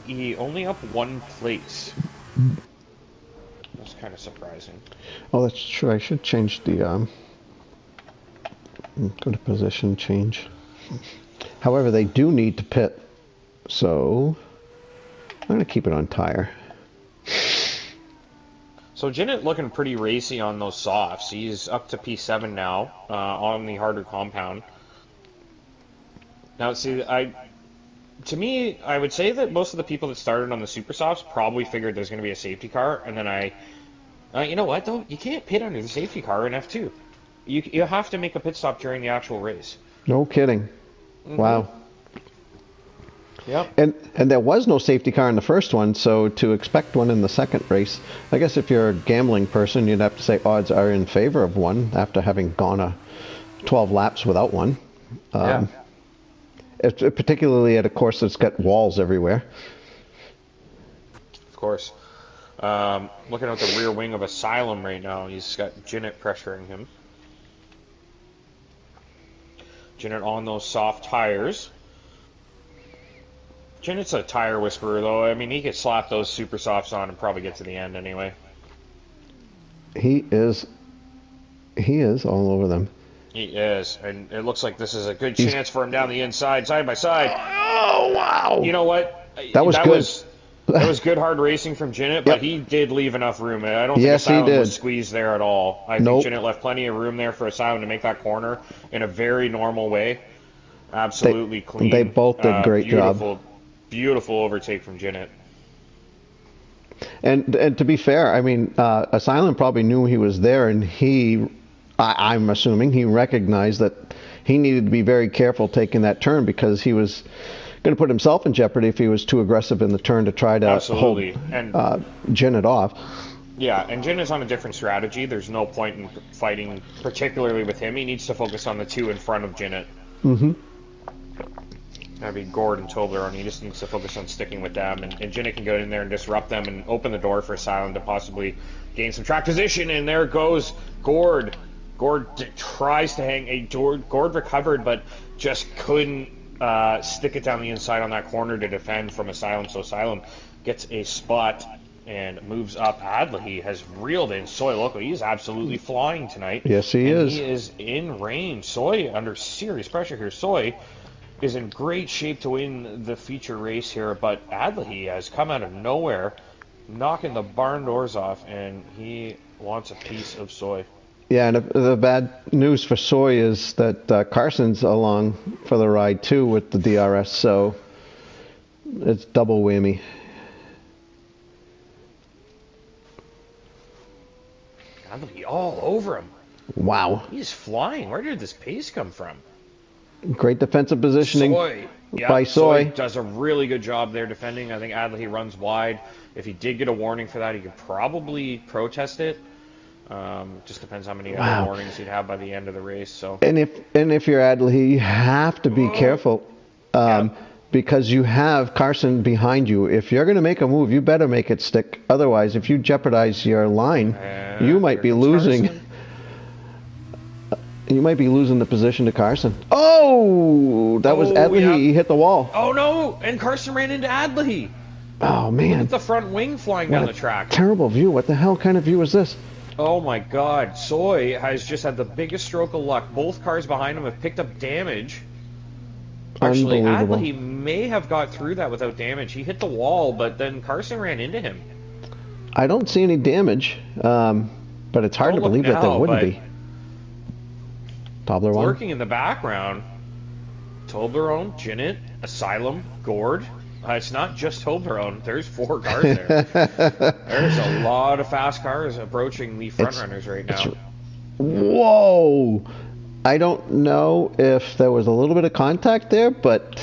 He only up 1 place. That's kind of surprising. Oh, that's true. I should change the go to position change. However, they do need to pit, so I'm going to keep it on tire. So Jinnit looking pretty racy on those softs. He's up to P7 now on the harder compound. Now, see, to me, I would say that most of the people that started on the super softs probably figured there's going to be a safety car, and then you know what though? You can't pit under the safety car in F2. You have to make a pit stop during the actual race. No kidding. Mm-hmm. Wow. Yep. And there was no safety car in the first one, so to expect one in the second race, I guess if you're a gambling person, you'd have to say odds are in favor of one after having gone 12 laps without one. Yeah. Particularly at a course that's got walls everywhere. Of course. Looking at the rear wing of Asylum right now, he's got Jinnit pressuring him. Jinnit on those soft tires. Jinnit's a tire whisperer, though. I mean, he could slap those super softs on and probably get to the end anyway. He is all over them. He is, and it looks like this is a good chance for him down the inside, side by side. Oh, wow! You know what? That was good. That was good hard racing from Jinnit, but he did leave enough room. I don't think Asylum was squeezed there at all. I think Jinnit left plenty of room there for Asylum to make that corner in a very normal way. Absolutely clean. They both did a great job. Beautiful overtake from Jinnit. And to be fair, I mean, Asylum probably knew he was there, and I'm assuming he recognized that he needed to be very careful taking that turn because he was going to put himself in jeopardy if he was too aggressive in the turn to try to hold Jinnit off. Yeah, and Jinnit's on a different strategy. There's no point in fighting, particularly with him. He needs to focus on the two in front of Jinnit. Mm-hmm. That'd be Gord and Toblerone. He just needs to focus on sticking with them, and Jinnit can go in there and disrupt them and open the door for Asylum to possibly gain some track position, and there goes Gord. Gord tries to hang. Gord recovered, but just couldn't stick it down the inside on that corner to defend from Asylum, so Asylum gets a spot and moves up. Adlahi has reeled in Soy Loco. He's absolutely flying tonight. Yes, he is. He is in range. Soy under serious pressure here. Soy is in great shape to win the feature race here, but Adlahi has come out of nowhere, knocking the barn doors off, and he wants a piece of Soy. Yeah, and the bad news for Soy is that Carson's along for the ride too with the DRS, so it's double whammy. Adlahi all over him. Wow. He's flying. Where did this pace come from? Great defensive positioning by Soy. Soy does a really good job there defending. I think Adlahi runs wide. If he did get a warning for that, he could probably protest it. Just depends how many other warnings he'd have by the end of the race. So. And if you're Adlahi, you have to be careful because you have Carson behind you. If you're going to make a move, you better make it stick. Otherwise, if you jeopardize your line, you might be losing. Carson. You might be losing the position to Carson. Oh, that was Adlahi. Yeah. He hit the wall. Oh, no. And Carson ran into Adlahi. Oh man! Look at the front wing flying down the track. Terrible view. What the hell kind of view is this? Oh my God! Soy has just had the biggest stroke of luck. Both cars behind him have picked up damage. Actually, Adley may have got through that without damage. He hit the wall, but then Carson ran into him. I don't see any damage, but it's hard to believe that there wouldn't be. Toblerone. Lurking in the background, Toblerone, Jinnit, Asylum, Gord. It's not just Toblerone. There's 4 cars there. There's a lot of fast cars approaching the front runners right now. Whoa! I don't know if there was a little bit of contact there, but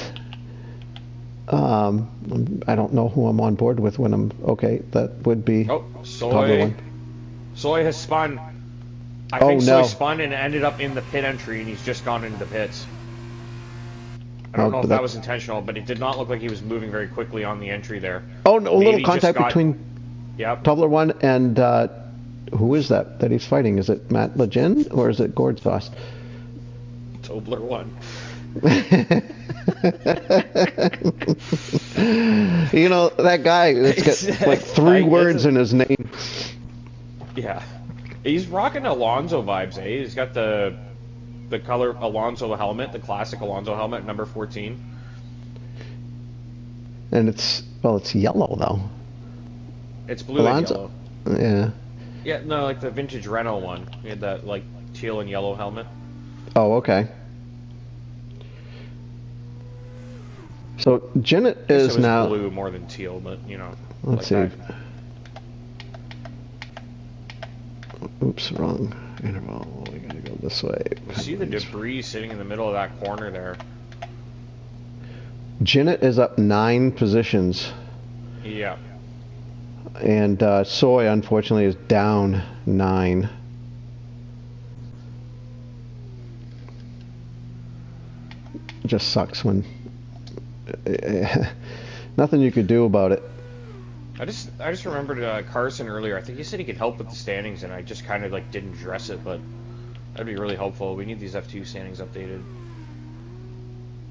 I don't know who I'm on board with when I'm... Okay, that would be... Oh, Soy has spun. I think Soy spun and ended up in the pit entry, and he's just gone into the pits. I don't know if that was intentional, but it did not look like he was moving very quickly on the entry there. Oh, no, a little contact between Toblerone and... who is that he's fighting? Is it Matt Legend, or is it Gord Sauce? Toblerone. You know, that guy that's got like 3 words in his name. Yeah. He's rocking Alonso vibes, eh? He's got the color Alonso helmet, the classic Alonso helmet, number 14. And it's yellow though. It's blue and yellow. Yeah. Yeah, no, like the vintage Renault one. He had that like teal and yellow helmet. Oh, okay. So Jinnit is now blue more than teal, but you know. Let's see. Oops, wrong interval. We gotta go this way. You see the debris sitting in the middle of that corner there. Jinnit is up 9 positions. Yeah. And Soy, unfortunately, is down 9. It just sucks when nothing you could do about it. I just remembered Carson earlier. I think he said he could help with the standings, and I just kind of like didn't address it, but that'd be really helpful. We need these F2 standings updated.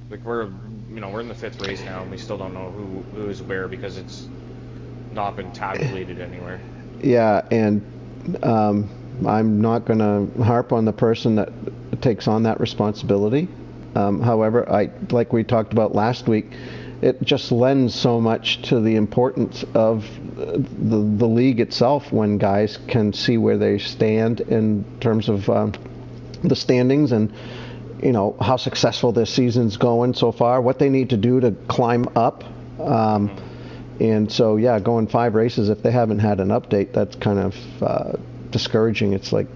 Like we're in the 5th race now, and we still don't know who is where because it's not been tabulated anywhere. Yeah, and I'm not going to harp on the person that takes on that responsibility. However, like we talked about last week, it just lends so much to the importance of the league itself when guys can see where they stand in terms of the standings and how successful this season's going so far, what they need to do to climb up. And so, yeah, going 5 races, if they haven't had an update, that's kind of discouraging. It's like,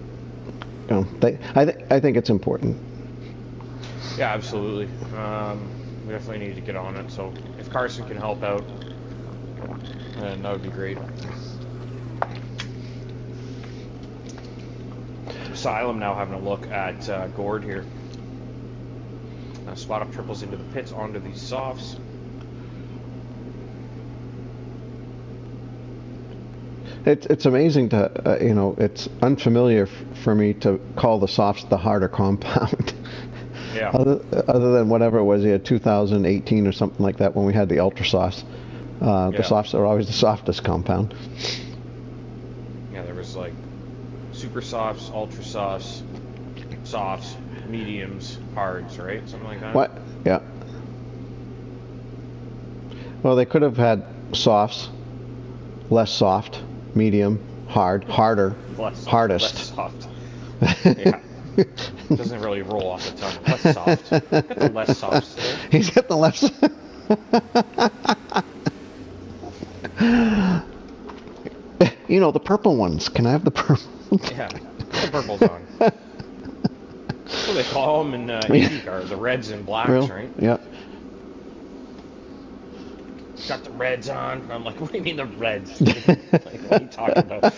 I think it's important. Yeah, absolutely. We definitely need to get on it. So if Carson can help out, then that would be great. Asylum now having a look at Gord here. Spot up triples into the pits onto these softs. It's amazing to it's unfamiliar for me to call the softs the harder compound. Yeah. Other than whatever it was, 2018 or something like that when we had the ultra softs. The softs are always the softest compound. Yeah, there was like super softs, ultra softs, softs, mediums, hards, right? Something like that. What? Yeah. Well, they could have had softs, less soft, medium, hard, harder, hardest. Less soft. Yeah. Doesn't really roll off the tongue. Less soft. Got the less soft today. He's got the less. The purple ones. Can I have the purple? Yeah, the purple's on. That's what they call them in IndyCar, the reds and blacks, right? Yeah. Got the reds on. I'm like, what do you mean the reds? Like, what are you talking about?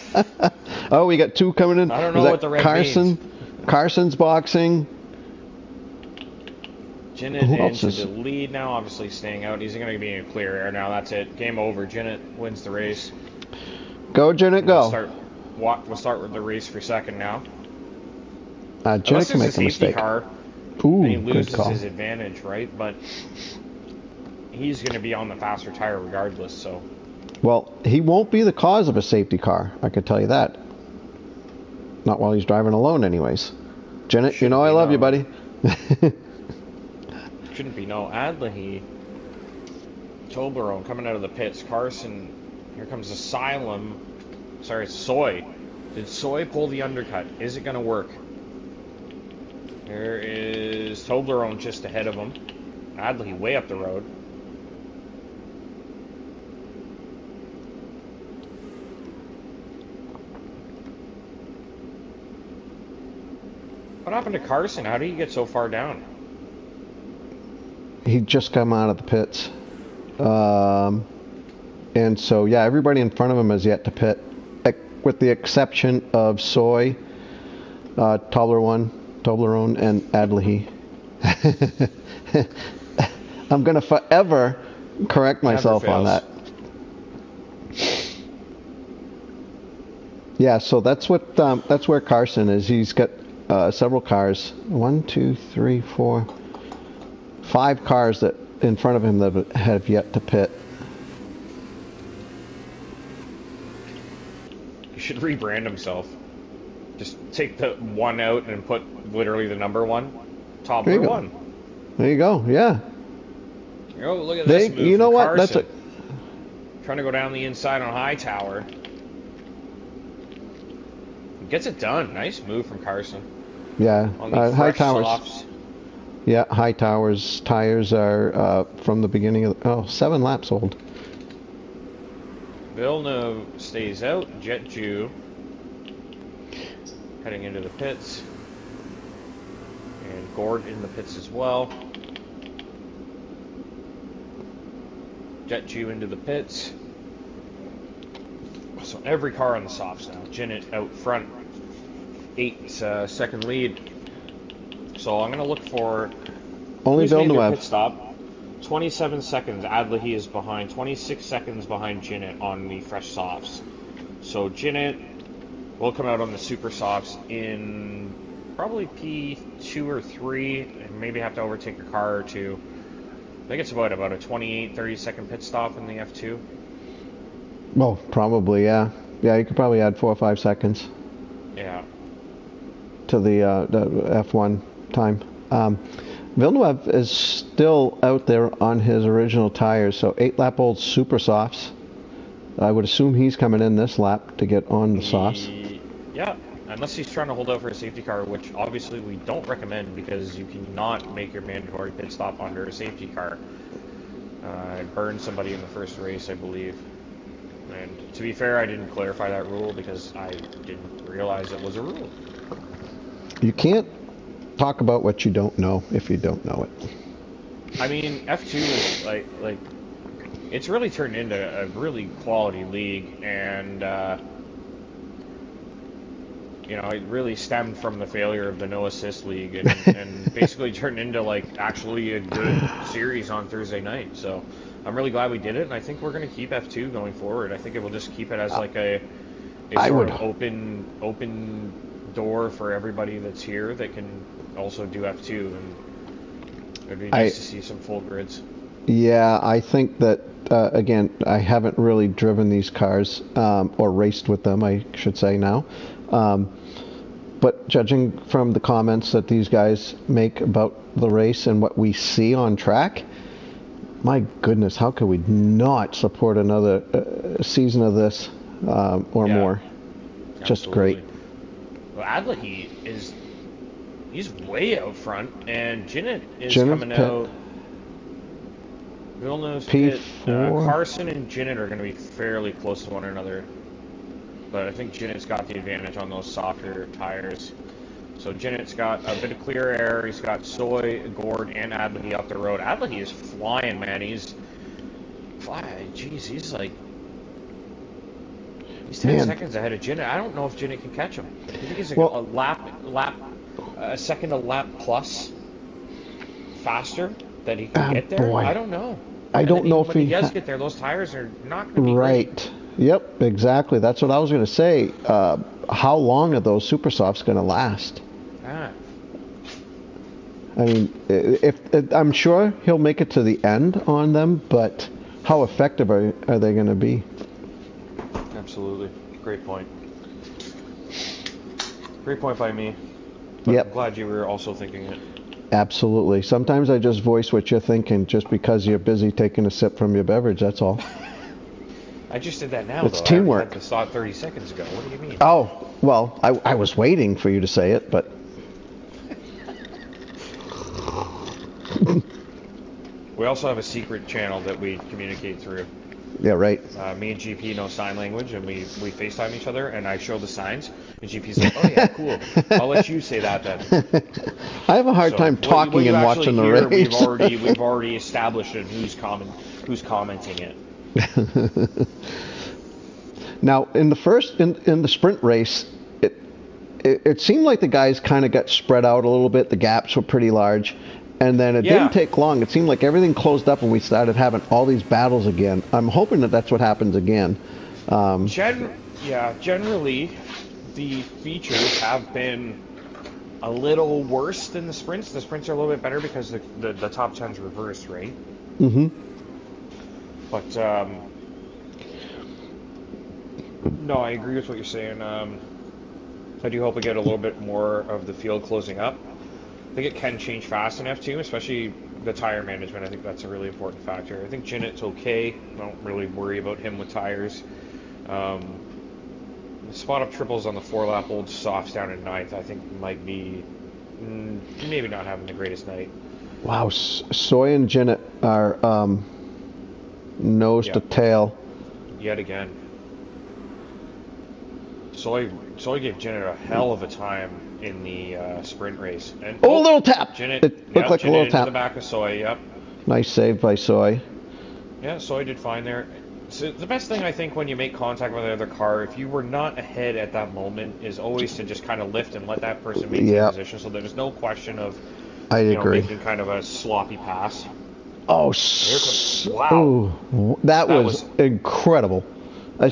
Oh, we got 2 coming in. I don't know what the red means. Carson's boxing. Jinnit into the lead now, obviously staying out. He's going to be in clear air now. That's it. Game over. Jinnit wins the race. Go, Jinnit, go. We'll start with the race for second now. Jinnit can make a mistake. Car, Ooh, and he loses his advantage, right? But he's going to be on the faster tire regardless, so Well, he won't be the cause of a safety car, I could tell you that. Not while he's driving alone anyways. Janet, you know I love you, buddy. Shouldn't be no Adlehy. Toblerone coming out of the pits. Carson, here comes Asylum. Sorry, Soy. Did Soy pull the undercut? Is it going to work? There is Toblerone just ahead of him. Adlehy way up the road. What happened to Carson? How did he get so far down? He just come out of the pits. And so, yeah, everybody in front of him is yet to pit, with the exception of Soy, Toblerone, and Adlehy. I'm going to forever correct myself on that. Yeah, so that's where Carson is. He's got several cars. 1, 2, 3, 4, 5 cars that in front of him that have yet to pit. He should rebrand himself. Just take the 1 out and put literally the number 1. Toddler 1. There you go. Yeah. Oh, look at this move. You know what? Carson. Trying to go down the inside on Hightower. Gets it done. Nice move from Carson. Yeah. Hightower's. Softs. Yeah, Hightower's tires are from the beginning of 7 laps old. Villeneuve stays out. Jet Jew heading into the pits. And Gord in the pits as well. Jet Jew into the pits. So every car on the softs now. Jinnit out front. 8-second lead. So I'm going to look for only Villeneuve pit stop. 27 seconds. Adlehy is behind. 26 seconds behind Jinnit on the fresh softs. So Jinnit will come out on the super softs in probably P2 or 3, and maybe have to overtake a car or two. I think it's about a 28-30 second pit stop in the F2. Well, probably, yeah. Yeah, you could probably add 4 or 5 seconds. Yeah. To the F1 time. Villeneuve is still out there on his original tires, so 8-lap-old super softs. I would assume he's coming in this lap to get on the softs. Yeah, unless he's trying to hold out for a safety car, which obviously we don't recommend because you cannot make your mandatory pit stop under a safety car. It burned somebody in the first race, I believe. And to be fair, I didn't clarify that rule because I didn't realize it was a rule. You can't talk about what you don't know if you don't know it. I mean, F2 is like it's really turned into a really quality league, and you know, it really stemmed from the failure of the no assist league, and basically turned into like actually a good series on Thursday night. So I'm really glad we did it, and I think we're going to keep F2 going forward. I think it will just keep it as like a sort of open door for everybody that's here that can also do F2, and it'd be nice to see some full grids. Yeah, I think that again, I haven't really driven these cars or raced with them, I should say now, but judging from the comments that these guys make about the race and what we see on track, my goodness, how could we not support another season of this or more? Absolutely. Just great. Well, Adlehy he's way out front, and Jinnit is coming out. Villeneuve's pit. Carson and Jinnit are going to be fairly close to one another, but I think Jinnit's got the advantage on those softer tires. So Jinnit's got a bit of clear air. He's got Soy, Gord, and Adlehy up the road. Adlehy is flying, man. He's 10 seconds ahead of Jinnit. I don't know if Jinnit can catch him. I think he's a second a lap plus faster that he can get there. Boy. I don't know. I don't know if he does get there. Those tires are not going to be right. Great. Yep, exactly. That's what I was going to say. How long are those super softs going to last? I mean, if I'm sure he'll make it to the end on them, but how effective are they going to be? Absolutely. Great point. Great point by me. But Yep. I'm glad you were also thinking it. Absolutely. Sometimes I just voice what you're thinking just because you're busy taking a sip from your beverage, that's all. I just did that now, It's though. teamwork. I had this thought 30 seconds ago. What do you mean? Oh, well, I was waiting for you to say it, but... We also have a secret channel that we communicate through. Yeah, right. Me and GP know sign language, and we FaceTime each other, and I show the signs, and GP's like, oh yeah, cool. I'll let you say that then. I have a hard time talking what you and watching the hear, race. we've already established it who's commenting it. Now, in the sprint race, it seemed like the guys kind of got spread out a little bit. The gaps were pretty large. And then it didn't take long. It seemed like everything closed up and we started having all these battles again. I'm hoping that that's what happens again. Generally, the features have been a little worse than the sprints. The sprints are a little bit better because the top 10's reversed, right? Mm-hmm. But, no, I agree with what you're saying. I do hope we get a little bit more of the field closing up. I think it can change fast in F2, especially the tire management. I think that's a really important factor. I think Jinnet's okay. I don't really worry about him with tires. The spot up triples on the 4-lap old softs down in 9th, I think might be maybe not having the greatest night. Wow, Soy and Jinnet are nose to tail. Yet again. Soy gave Jinnet a hell of a time in the sprint race. And a little tap. Jinnet, It looked like a little tap. The back of Soy. Yep. Nice save by Soy. Yeah, Soy did fine there. So the best thing I think when you make contact with another car, if you were not ahead at that moment, is always to just kind of lift and let that person maintain position, so there's no question of making kind of a sloppy pass. Oh, wow! Ooh, that was incredible.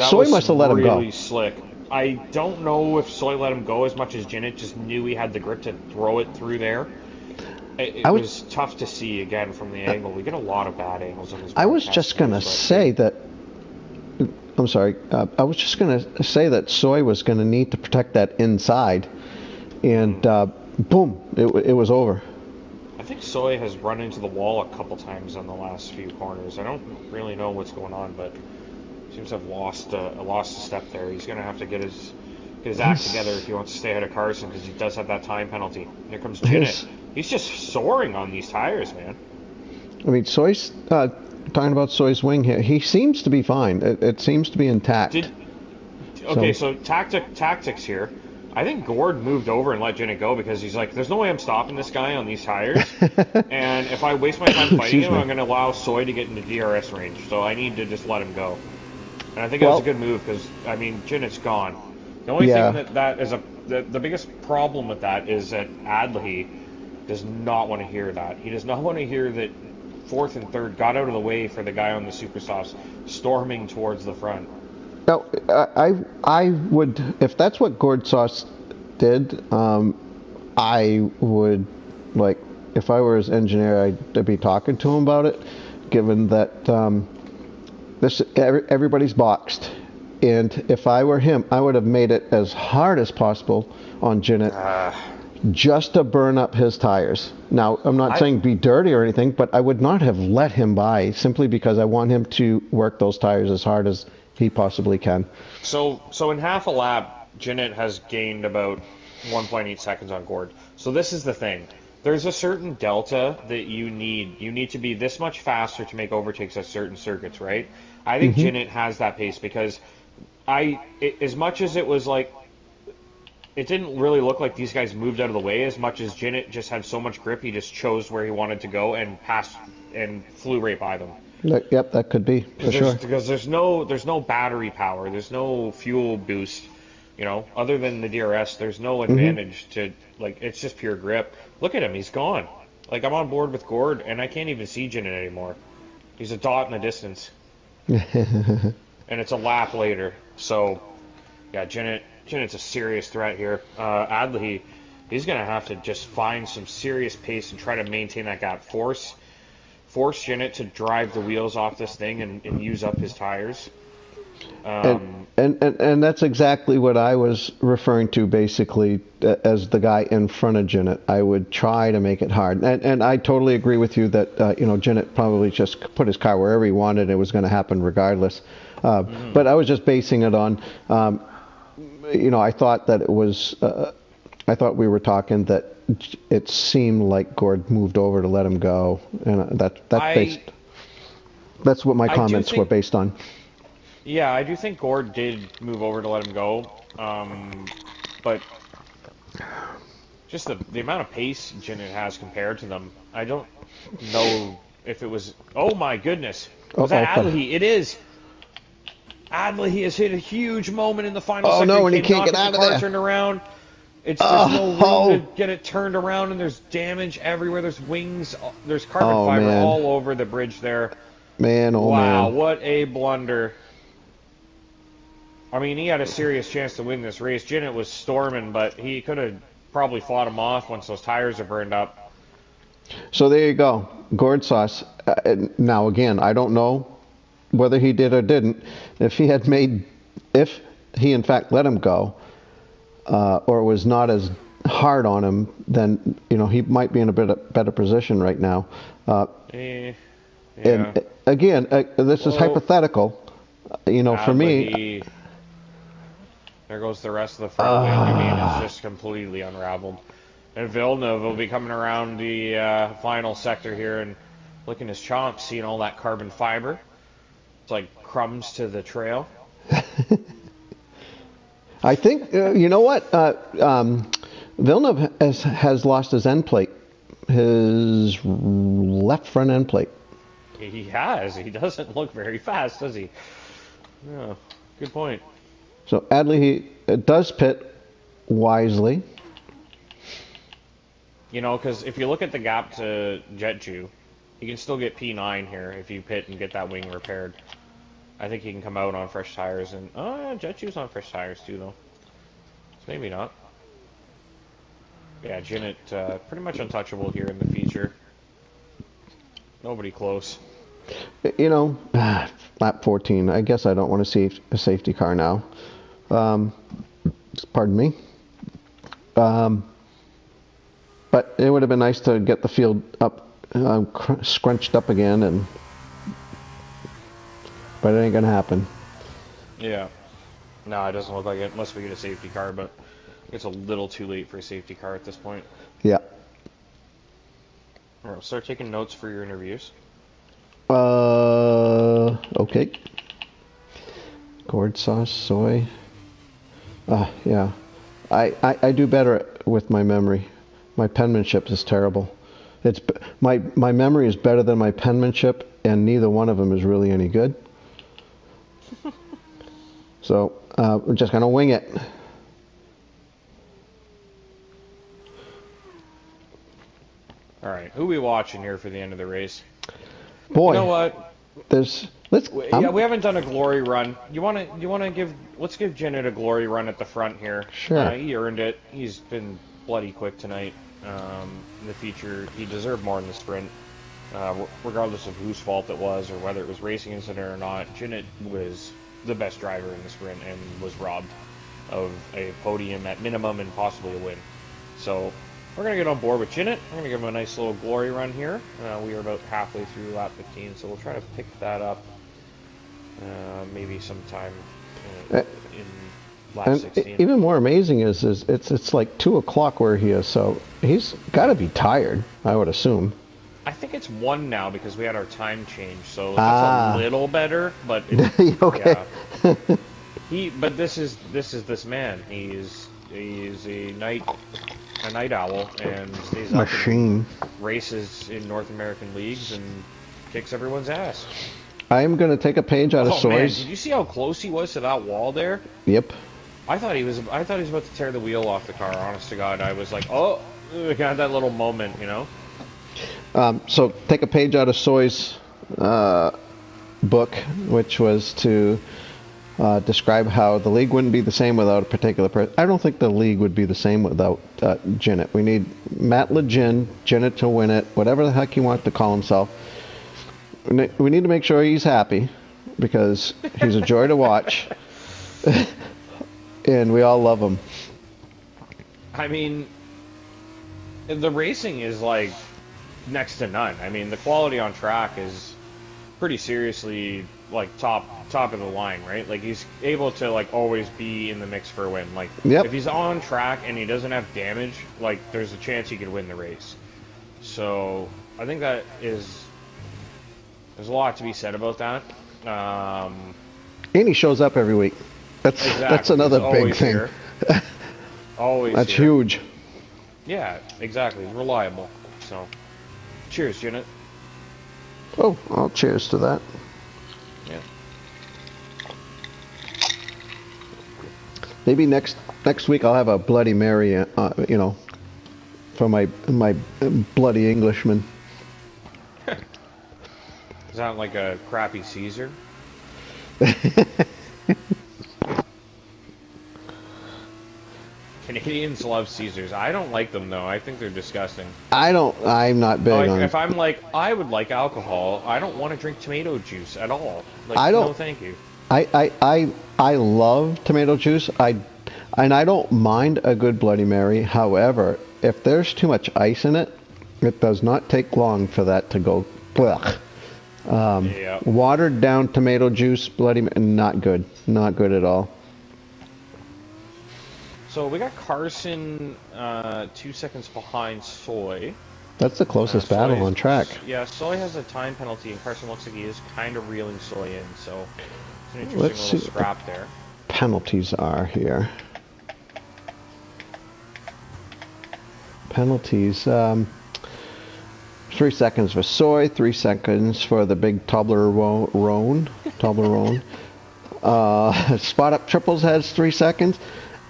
Soy must have let him go. Really slick. I don't know if Soy let him go as much as Jinnet just knew he had the grip to throw it through there. It was tough to see again from the angle. We get a lot of bad angles on this. I was just gonna say that. I'm sorry. I was just gonna say that Soy was gonna need to protect that inside, and boom, it was over. I think Soy has run into the wall a couple times on the last few corners. I don't really know what's going on, but seems to have lost a step there. He's gonna have to get his act together if he wants to stay ahead of Carson, because he does have that time penalty. Here comes Jinnet. He's just soaring on these tires, man. I mean, Soy's talking about Soy's wing here. He seems to be fine. It seems to be intact. So tactics here. I think Gord moved over and let Jinnet go because he's like, there's no way I'm stopping this guy on these tires. And if I waste my time fighting him, I'm going to allow Soy to get into DRS range. So I need to just let him go. And I think that's a good move because, I mean, Jinnet's gone. The only thing that is the biggest problem with that is that Adley does not want to hear that. He does not want to hear that 4th and 3rd got out of the way for the guy on the Supersofts storming towards the front. No, I would, if that's what Gord Sauce did, I would, like, if I were his engineer, I'd be talking to him about it, given that everybody's boxed. And if I were him, I would have made it as hard as possible on Jinnet just to burn up his tires. Now, I'm not saying be dirty or anything, but I would not have let him by simply because I want him to work those tires as hard as he possibly can. So in half a lap, Jinnet has gained about 1.8 seconds on Gord. So this is the thing. There's a certain delta that you need. You need to be this much faster to make overtakes at certain circuits, right? I think Jinnet has that pace because as much as it was like, it didn't really look like these guys moved out of the way as much as Jinnet just had so much grip, he just chose where he wanted to go and passed and flew right by them. Yep, that could be, for sure. Because there's no battery power, there's no fuel boost, other than the DRS, there's no advantage to, it's just pure grip. Look at him, he's gone. I'm on board with Gord, and I can't even see Jinnet anymore. He's a dot in the distance. And it's a lap later, so, yeah, Jinnet's a serious threat here. Adley, he's going to have to just find some serious pace and try to maintain that gap. Force Jinnet to drive the wheels off this thing and use up his tires. And that's exactly what I was referring to, basically, as the guy in front of Jinnit. I would try to make it hard, and I totally agree with you that Jinnit probably just put his car wherever he wanted. And it was going to happen regardless. But I was just basing it on, I thought that it was. I thought we were talking that it seemed like Gord moved over to let him go, and that's what my comments were based on. Yeah, I do think Gord did move over to let him go, but just the amount of pace Jinnit has compared to them, I don't know if it was... Oh my goodness! Was that Adley? It is! Adley has hit a huge moment in the final sector. Oh no, and he can't get out of there! Turned around. There's no room to get it turned around, and there's damage everywhere. There's wings, there's carbon fiber all over the bridge there. Man, oh wow, man. what a blunder. I mean, he had a serious chance to win this race. Jinnit was storming, but he could have probably fought him off once those tires are burned up. So there you go. Gord Sauce. Now, again, I don't know whether he did or didn't. If he in fact let him go, or was not as hard on him, then, he might be in a better position right now. Yeah. And again, this is hypothetical. For me... There goes the rest of the front wing. I mean, it's just completely unraveled. And Villeneuve will be coming around the final sector here and licking his chops, seeing all that carbon fiber. It's like crumbs to the trail. I think, you know what? Villeneuve has lost his end plate, his left front end plate. He has. He doesn't look very fast, does he? Yeah, good point. So Adley does pit wisely. Because if you look at the gap to Jetju, you can still get P9 here if you pit and get that wing repaired. I think he can come out on fresh tires, and Jetju's on fresh tires too, though. So maybe not. Yeah, Jinnit pretty much untouchable here in the feature. Nobody close. Lap 14. I guess I don't want to see a safety car now. Pardon me. But it would have been nice to get the field up, scrunched up again, but it ain't gonna happen. Yeah. No, it doesn't look like it, unless we get a safety car, but it's a little too late for a safety car at this point. Yeah. Alright, we'll start taking notes for your interviews. Okay. Gourd sauce, soy. Yeah. I do better with my memory. My penmanship is terrible. My memory is better than my penmanship, and neither one of them is really any good. So we're just gonna wing it. All right, who we watching here for the end of the race? Boy, you know what? We haven't done a glory run. Let's give Jinnit a glory run at the front here. Sure. He earned it. He's been bloody quick tonight. In the feature, he deserved more in the sprint. Regardless of whose fault it was or whether it was racing incident or not, Jinnit was the best driver in the sprint and was robbed of a podium at minimum and possibly a win. So we're going to get on board with Jinnit. We're going to give him a nice little glory run here. We are about halfway through lap 15, so we'll try to pick that up maybe sometime in lap 16. Even more amazing is it's like 2 o'clock where he is, so he's got to be tired, I would assume. I think it's 1 now because we had our time change, so that's a little better. But okay. Yeah. But this is this man. He is a night owl and stays up and races in North American leagues and kicks everyone's ass. I am going to take a page out of Soy's. Man, did you see how close he was to that wall there? Yep. I thought he was about to tear the wheel off the car. Honest to God, I was like, oh, I got that little moment, you know. So take a page out of Soy's book, which was to describe how the league wouldn't be the same without a particular person. I don't think the league would be the same without Jinnit. We need Matt LeGin, Jinnit to win it, whatever the heck he wants to call himself. We need to make sure he's happy. because he's a joy to watch, and we all love him. I mean, the racing is like next to none. I mean, the quality on track is pretty seriously like top of the line, right? Like he's able to like always be in the mix for a win. Like Yep. if he's on track and he doesn't have damage, like there's a chance he could win the race. So I think that is there's a lot to be said about that. And he shows up every week. That's Exactly. that's another He's big always thing. here. Always That's here. huge. Yeah, exactly. Reliable. So, cheers, Janet. Oh, I'll cheers to that. Yeah. Maybe next week I'll have a Bloody Mary, you know, for my bloody Englishman. Is that like a crappy Caesar? Canadians love Caesars. I don't like them though. I think they're disgusting. I'm not big Like, on. if I'm like, I would like alcohol, I don't want to drink tomato juice at all. Like, I don't- no, thank you. I love tomato juice. And I don't mind a good Bloody Mary. However, if there's too much ice in it, it does not take long for that to go. Blech. Yeah. Watered down tomato juice, Bloody Mary, not good. Not good at all. So we got Carson 2 seconds behind Soy. That's the closest battle Soy- on track. Yeah, Soy has a time penalty, and Carson looks like he is kind of reeling Soy in. So it's an interesting Let's see little what the scrap there. penalties are here. Penalties. 3 seconds for Soy, 3 seconds for the big Toblerone. Spot Up Triples has 3 seconds.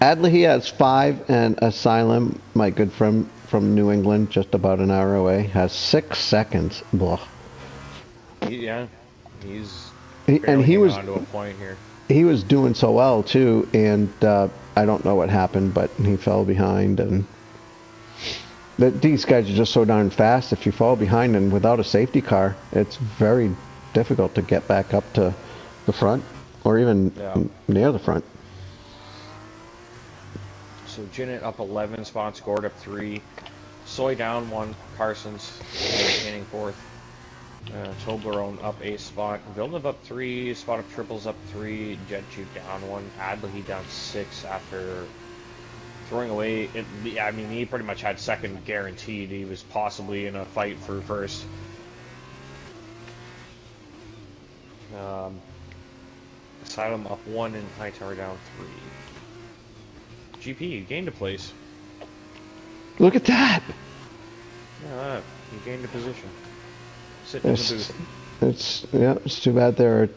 Adley has 5, and Asylum, my good friend from New England, just about an hour away, has 6 seconds. Blah. Yeah, he's And barely he hanging was on to a point here. he was doing so well too, and I don't know what happened, but he fell behind, and these guys are just so darn fast. If you fall behind and without a safety car, it's very difficult to get back up to the front, or even near the front. So Jinnit up 11 spots, Gord up 3, Soy down 1, Carson's maintaining 4th, Toblerone up a spot, Villeneuve up 3, Spot Up Triples up 3, Jetju down 1, Adley down 6 after throwing away. I mean, he pretty much had second guaranteed. He was possibly in a fight for first. Asylum up 1 and Hightower down 3. GP, you gained a place. Look at that! Yeah, you gained a position. Sitting in the booth. It's too bad there are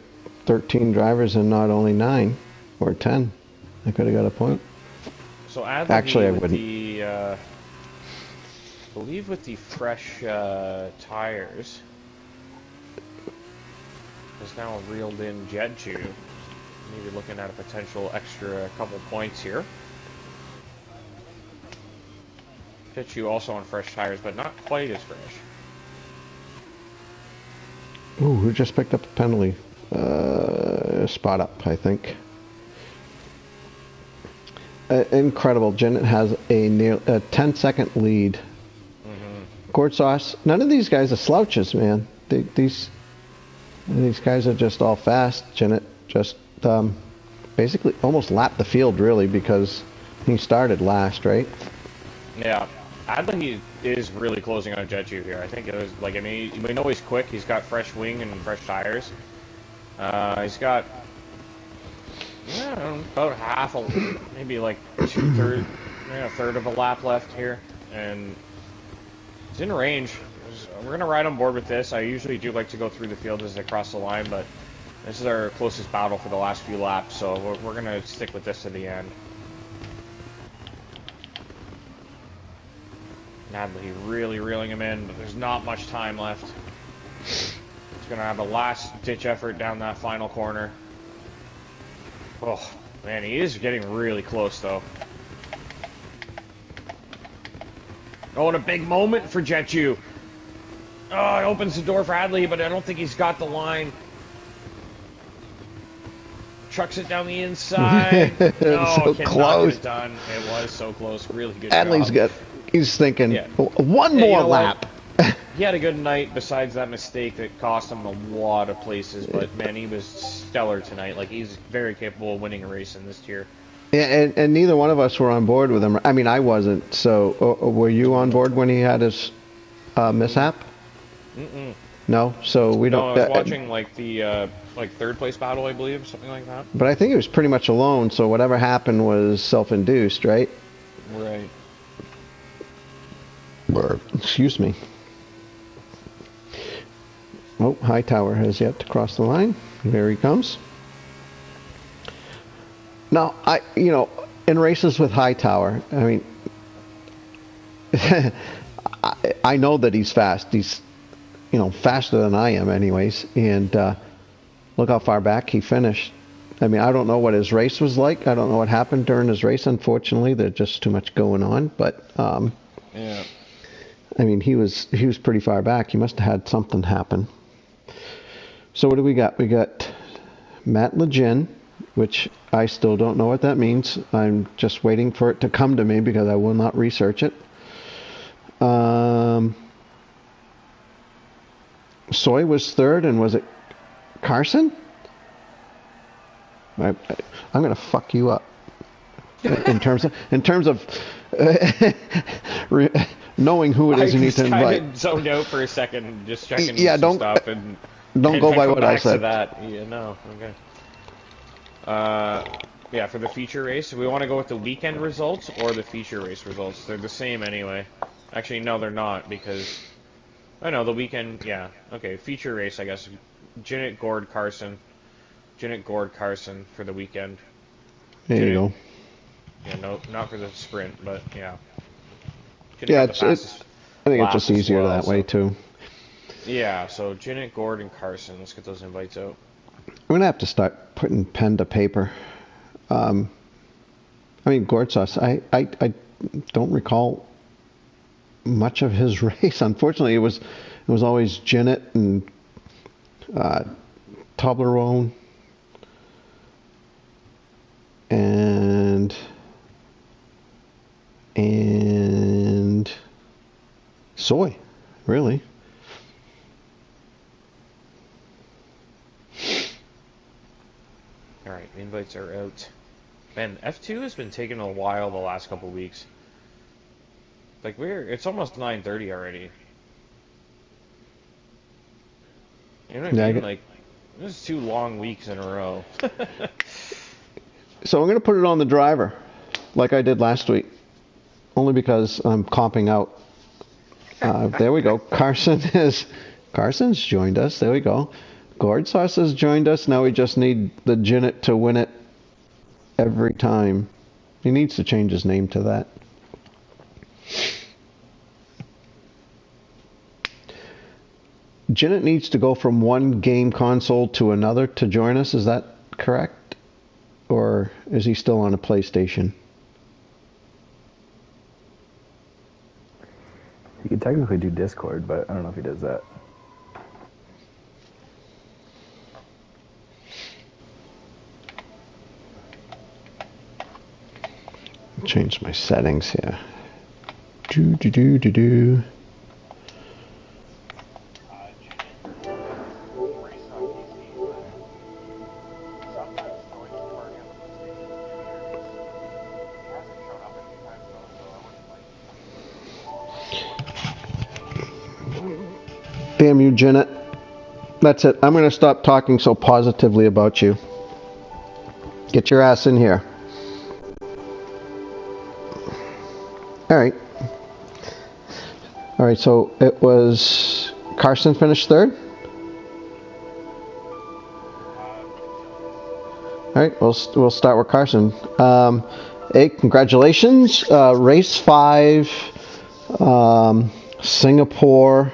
13 drivers and not only 9 or 10. I could have got a point. So Adley, Actually, I with wouldn't. the, I believe with the fresh tires, is now reeled in Jetju. Maybe looking at a potential extra couple points here. Jetju also on fresh tires, but not quite as fresh. Ooh, who just picked up a penalty? Spot Up, I think. Incredible. Jinnit has a 10-second lead. Gord Sauce. None of these guys are slouches, man. These guys are just all fast. Jinnit just basically almost lapped the field, really, because he started last, right? Yeah. Adley is really closing on Jetju here. I think it was like, I mean, we know he's quick. He's got fresh wing and fresh tires. He's got about half, maybe like a third of a lap left here, and he's in range. We're gonna ride on board with this. I usually do like to go through the field as they cross the line, but this is our closest battle for the last few laps, so we're gonna stick with this to the end. Adley really reeling him in, but there's not much time left. He's gonna have a last-ditch effort down that final corner. Oh, man, he is getting really close, though. Oh, and a big moment for Jetju. Oh, it opens the door for Adley, but I don't think he's got the line. Trucks it down the inside. No, So cannot get close. it done. It was so close. Really good Adley's job. he's thinking, Yeah. one Yeah, you more know what? lap. He had a good night besides that mistake that cost him a lot of places, but man, he was stellar tonight. Like, he's very capable of winning a race in this tier. Yeah, and neither one of us were on board with him. I mean, I wasn't. So, were you on board when he had his mishap? Mm-mm. No. So we No, don't. I was watching like the like third place battle, I believe, something like that. But I think he was pretty much alone. So whatever happened was self-induced, right? Right. Or, excuse me. Oh, Hightower has yet to cross the line. There he comes. Now, in races with Hightower, I mean, I know that he's fast. He's, faster than I am anyways. And look how far back he finished. I mean, I don't know what his race was like. I don't know what happened during his race, unfortunately. There's just too much going on. But, yeah. I mean, he was pretty far back. He must have had something happen. So what do we got? We got Matt Legin, which I still don't know what that means. I'm just waiting for it to come to me because I will not research it. Soy was third, and was it Carson? I'm gonna fuck you up in terms of knowing who it is you need to invite. I kind of zoned out for a second, just checking don't stuff and go by what I back to said. that. Yeah, no, okay. Yeah, for the feature race, we want to go with the weekend results or the feature race results. They're the same anyway. Actually, no, they're not, because I know the weekend. Yeah, okay, feature race, I guess. Jinnett, Gord, Carson. Jinnett, Gord, Carson for the weekend. There you go. Yeah, no, not for the sprint, but yeah. Yeah, I think it's just easier that way too. Yeah, so Jinnett, Gord, and Carson. Let's get those invites out. I'm gonna have to start putting pen to paper. I mean, Gord Sauce. I don't recall much of his race. Unfortunately, it was always Jinnett and Toblerone and Soy, really. All right, invites are out. Man, F2 has been taking a while the last couple weeks. Like it's almost 9:30 already. You know what I mean? Like, this is 2 long weeks in a row. So I'm going to put it on the driver, like I did last week, only because I'm comping out. There we go. Carson's joined us. There we go. Gord Sauce has joined us. Now we just need the Jinnett to win it every time. He needs to change his name to that. Jinnett needs to go from one game console to another to join us. Is that correct? Or is he still on a PlayStation? You could technically do Discord, but I don't know if he does that. Change my settings here. Do. Damn you, Jinnett. That's it. I'm going to stop talking so positively about you. Get your ass in here. All right, so it was Carson finished third? All right, we'll start with Carson. Hey, congratulations. Race 5, Singapore.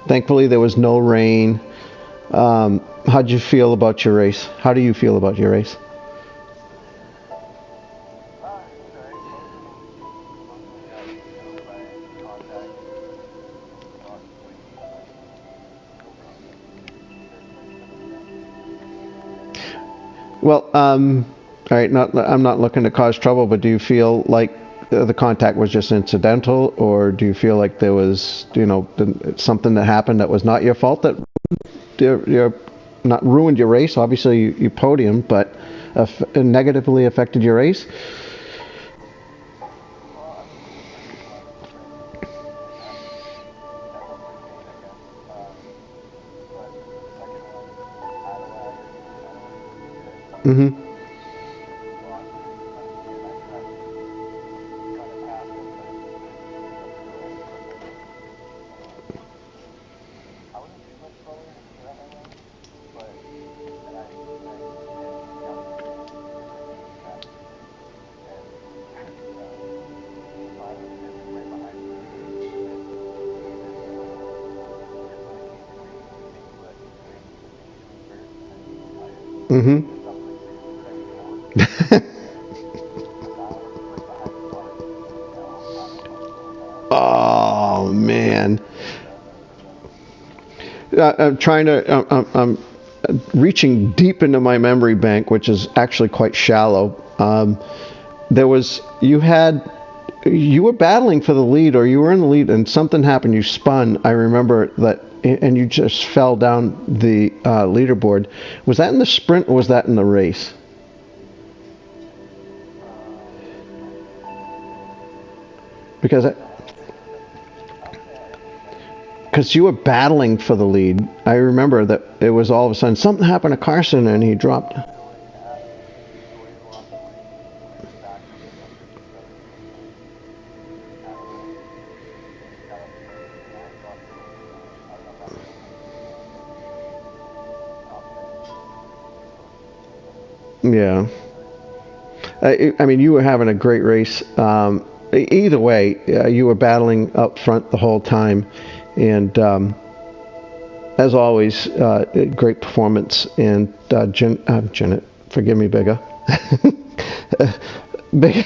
Thankfully, there was no rain. How'd you feel about your race? How do you feel about your race? Well, all right. I'm not looking to cause trouble, but do you feel like the contact was just incidental, or do you feel like there was, something that happened that was not your fault that you're not ruined your race? Obviously, you podiumed, but negatively affected your race. Mm-hmm. Mm-hmm. Oh man. I'm trying to. I'm reaching deep into my memory bank, which is actually quite shallow. You were battling for the lead, or you were in the lead, and something happened. You spun. I remember that, and you just fell down the leaderboard. Was that in the sprint, or was that in the race? Because you were battling for the lead. I remember that it was all of a sudden something happened to Carson and he dropped. Yeah. I mean, you were having a great race. Either way, you were battling up front the whole time. And as always, great performance. And Janet, forgive me, Bigger. Big.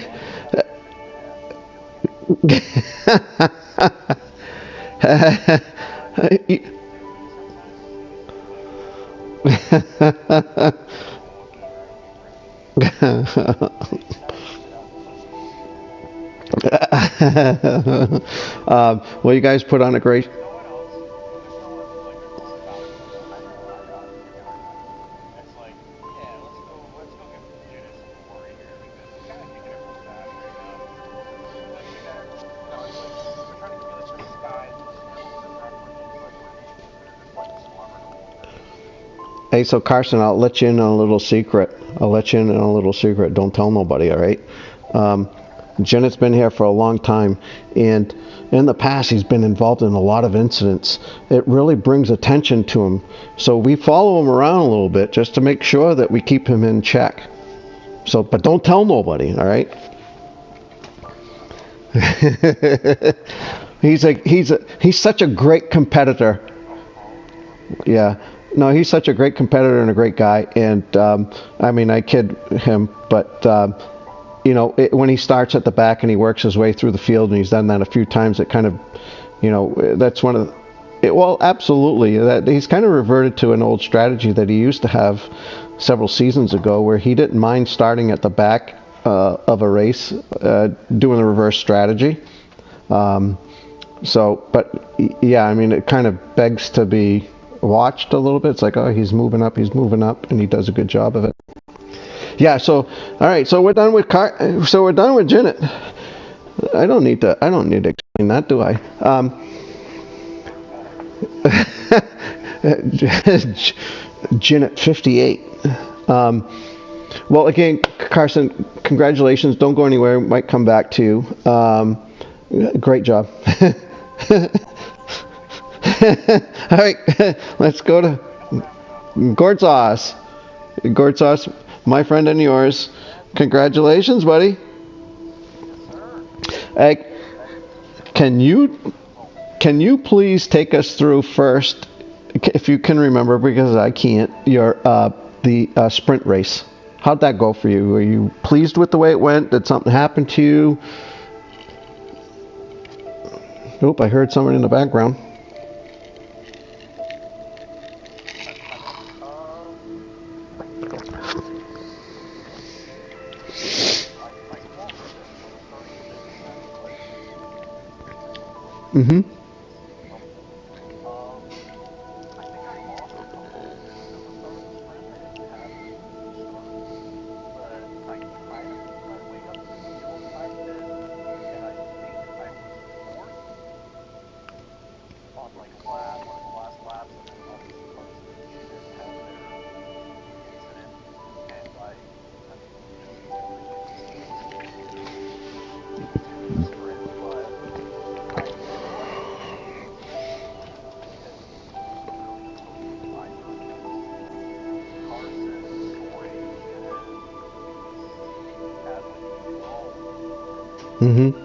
Well, you guys put on a great. Hey, so Carson, I'll let you in on a little secret. Don't tell nobody, all right? Janet's been here for a long time, and in the past he's been involved in a lot of incidents. It really brings attention to him. So we follow him around a little bit just to make sure that we keep him in check. So, but don't tell nobody, all right? He's such a great competitor. Yeah. No, he's such a great competitor and a great guy. And I mean, I kid him, but when he starts at the back and he works his way through the field, and he's done that a few times, it kind of, that's one of the, well, absolutely. That he's kind of reverted to an old strategy that he used to have several seasons ago, where he didn't mind starting at the back of a race, doing the reverse strategy. But yeah, I mean, it kind of begs to be watched a little bit. It's like, oh, he's moving up, and he does a good job of it. Yeah. So, all right. So we're done with Janet. I don't need to explain that, do I? Janet 58. Well, again, Carson, congratulations. Don't go anywhere. Might come back to you. Great job. All right, let's go to Gortzos. Gortzos, my friend and yours. Congratulations, buddy. Can you please take us through first, if you can remember, because I can't, the sprint race? How'd that go for you? Were you pleased with the way it went? Did something happen to you? Oop, I heard someone in the background. Mm-hmm. Mm-hmm.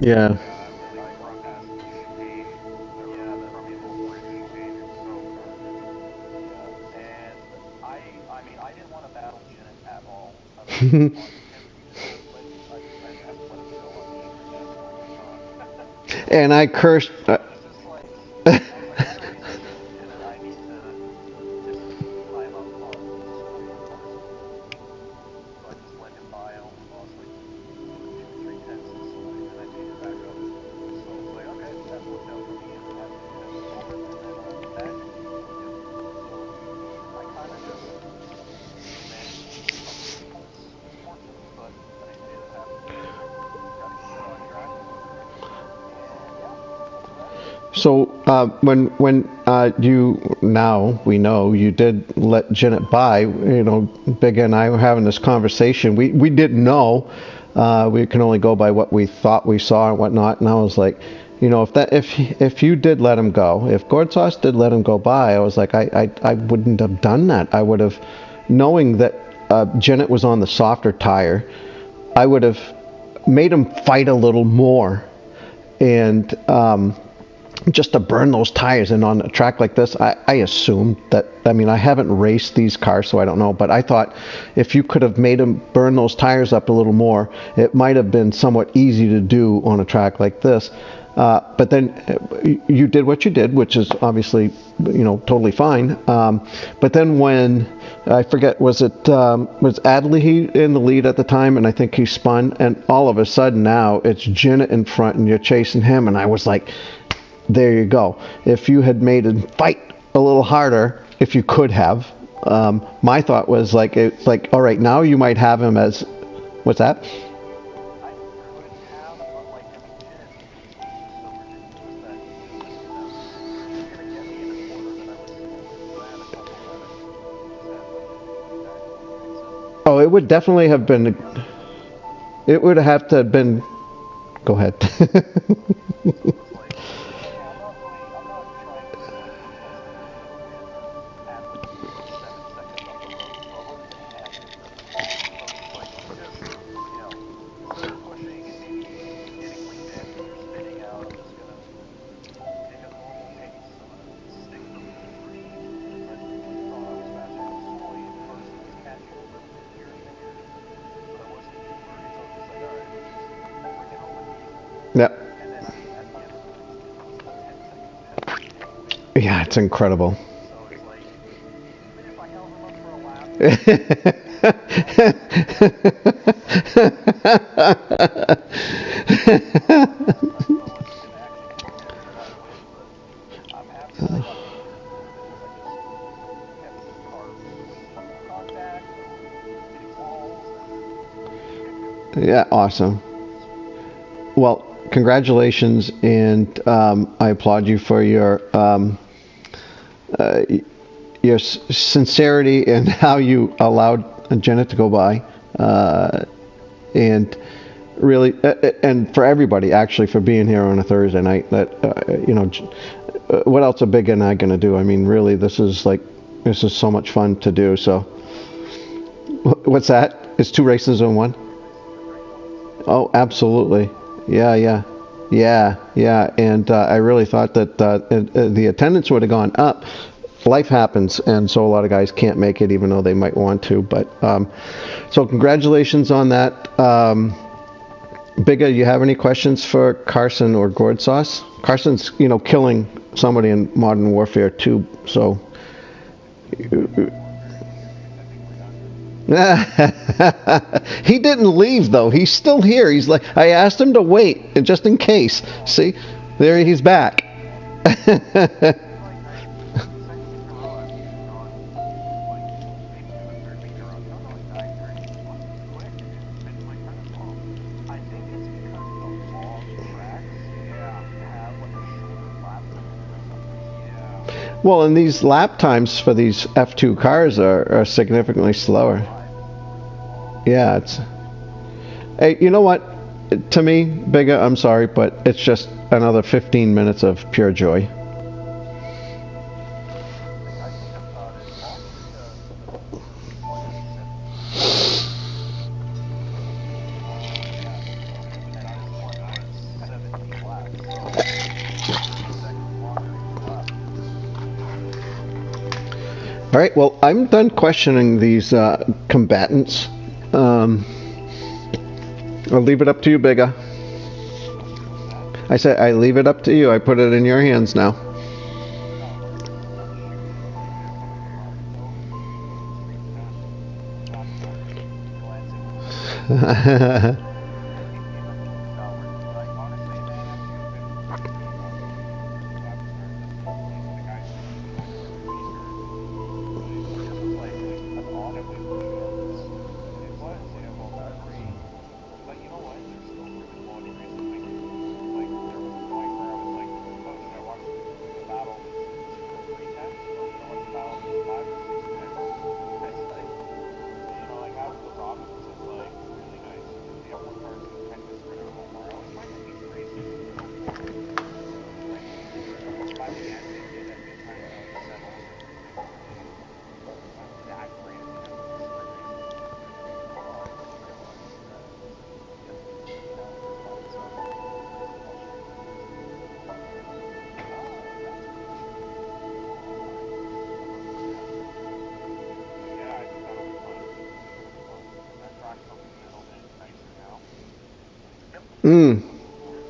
Yeah. And I cursed. So when you now we know you did let Janet buy, you know, Big and I were having this conversation. We didn't know. We can only go by what we thought we saw and whatnot. And I was like, you know, if you did let him go, if Gord Sauce did let him go by, I was like, I wouldn't have done that. I would have, knowing that Janet was on the softer tire, I would have made him fight a little more and. Just to burn those tires. And on a track like this, I assumed that, I mean, I haven't raced these cars, so I don't know, but I thought if you could have made them burn those tires up a little more, it might have been somewhat easy to do on a track like this. But then you did what you did, which is obviously, you know, totally fine. But then when, I forget, was Adley in the lead at the time? And I think he spun, and all of a sudden now it's Janet in front and you're chasing him. And I was like, there you go. If you had made him fight a little harder, if you could have, my thought was like, all right, now you might have him as, what's that? Oh, it would definitely have been. It would have to have been. Go ahead. Yep. Yeah, it's incredible. Yeah, awesome. Well, congratulations, and I applaud you for your your sincerity and how you allowed Jenna to go by, and really, and for everybody actually for being here on a Thursday night. That what else are Big and I gonna do? I mean, really, this is so much fun to do. So, what's that? It's 2 races in 1. Oh, absolutely. Yeah. And I really thought that the attendance would have gone up. Life happens, and so a lot of guys can't make it, even though they might want to. But so congratulations on that. Bigga, you have any questions for Carson or Gourd Sauce? Carson's, killing somebody in Modern Warfare 2, so. He didn't leave though. He's still here. He's like, I asked him to wait just in case. See, there he's back. Well, and these lap times for these F2 cars are significantly slower. Yeah, it's. Hey, you know what? To me, Bigga, I'm sorry, but it's just another 15 minutes of pure joy. All right, well, I'm done questioning these combatants. I'll leave it up to you, Bigga. I said I leave it up to you. I put it in your hands now.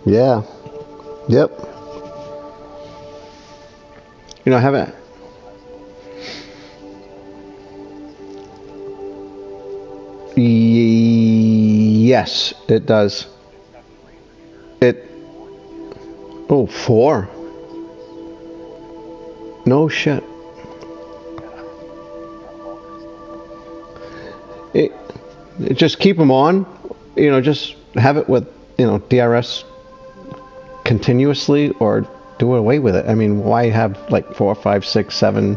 Yeah. Yep. I haven't. Yes, it does. It. Oh, 4. No shit. It just keep them on. Just have it with DRS continuously, or do away with it. I mean, why have like 4, 5, 6, 7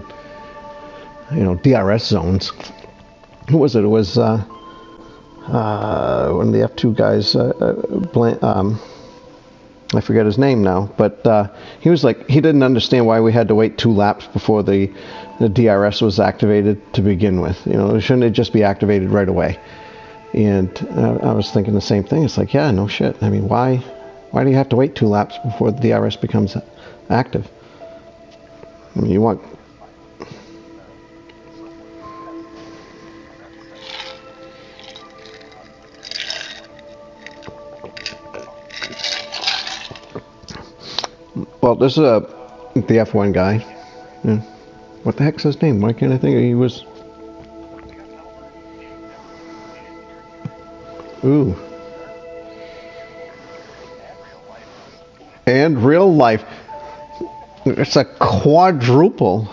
DRS zones? Who was it? It was one of the F2 guys, I forget his name now, but he was like, he didn't understand why we had to wait 2 laps before the DRS was activated to begin with. Shouldn't it just be activated right away? And I was thinking the same thing. It's like, yeah, no shit. I mean, why do you have to wait 2 laps before the DRS becomes active? I mean, you want... Well, this is the F1 guy. Yeah. What the heck's his name? Why can't I think he was... Ooh. And real life. It's a quadruple.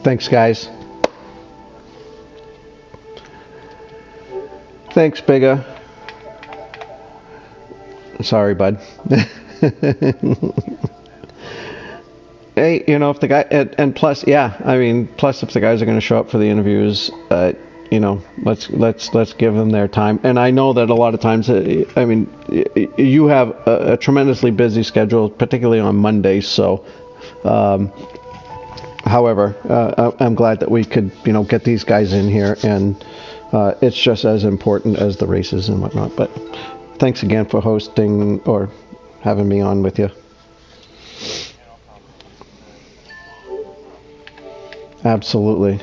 Thanks, guys. Thanks, Bigga. Sorry, bud. Hey, you know, if the guy and plus, yeah, I mean, plus if the guys are going to show up for the interviews, you know, let's give them their time. And I know that a lot of times, I mean, you have a tremendously busy schedule, particularly on Mondays. So, however, I'm glad that we could, you know, get these guys in here, and it's just as important as the races and whatnot. But thanks again for hosting or having me on with you. Absolutely.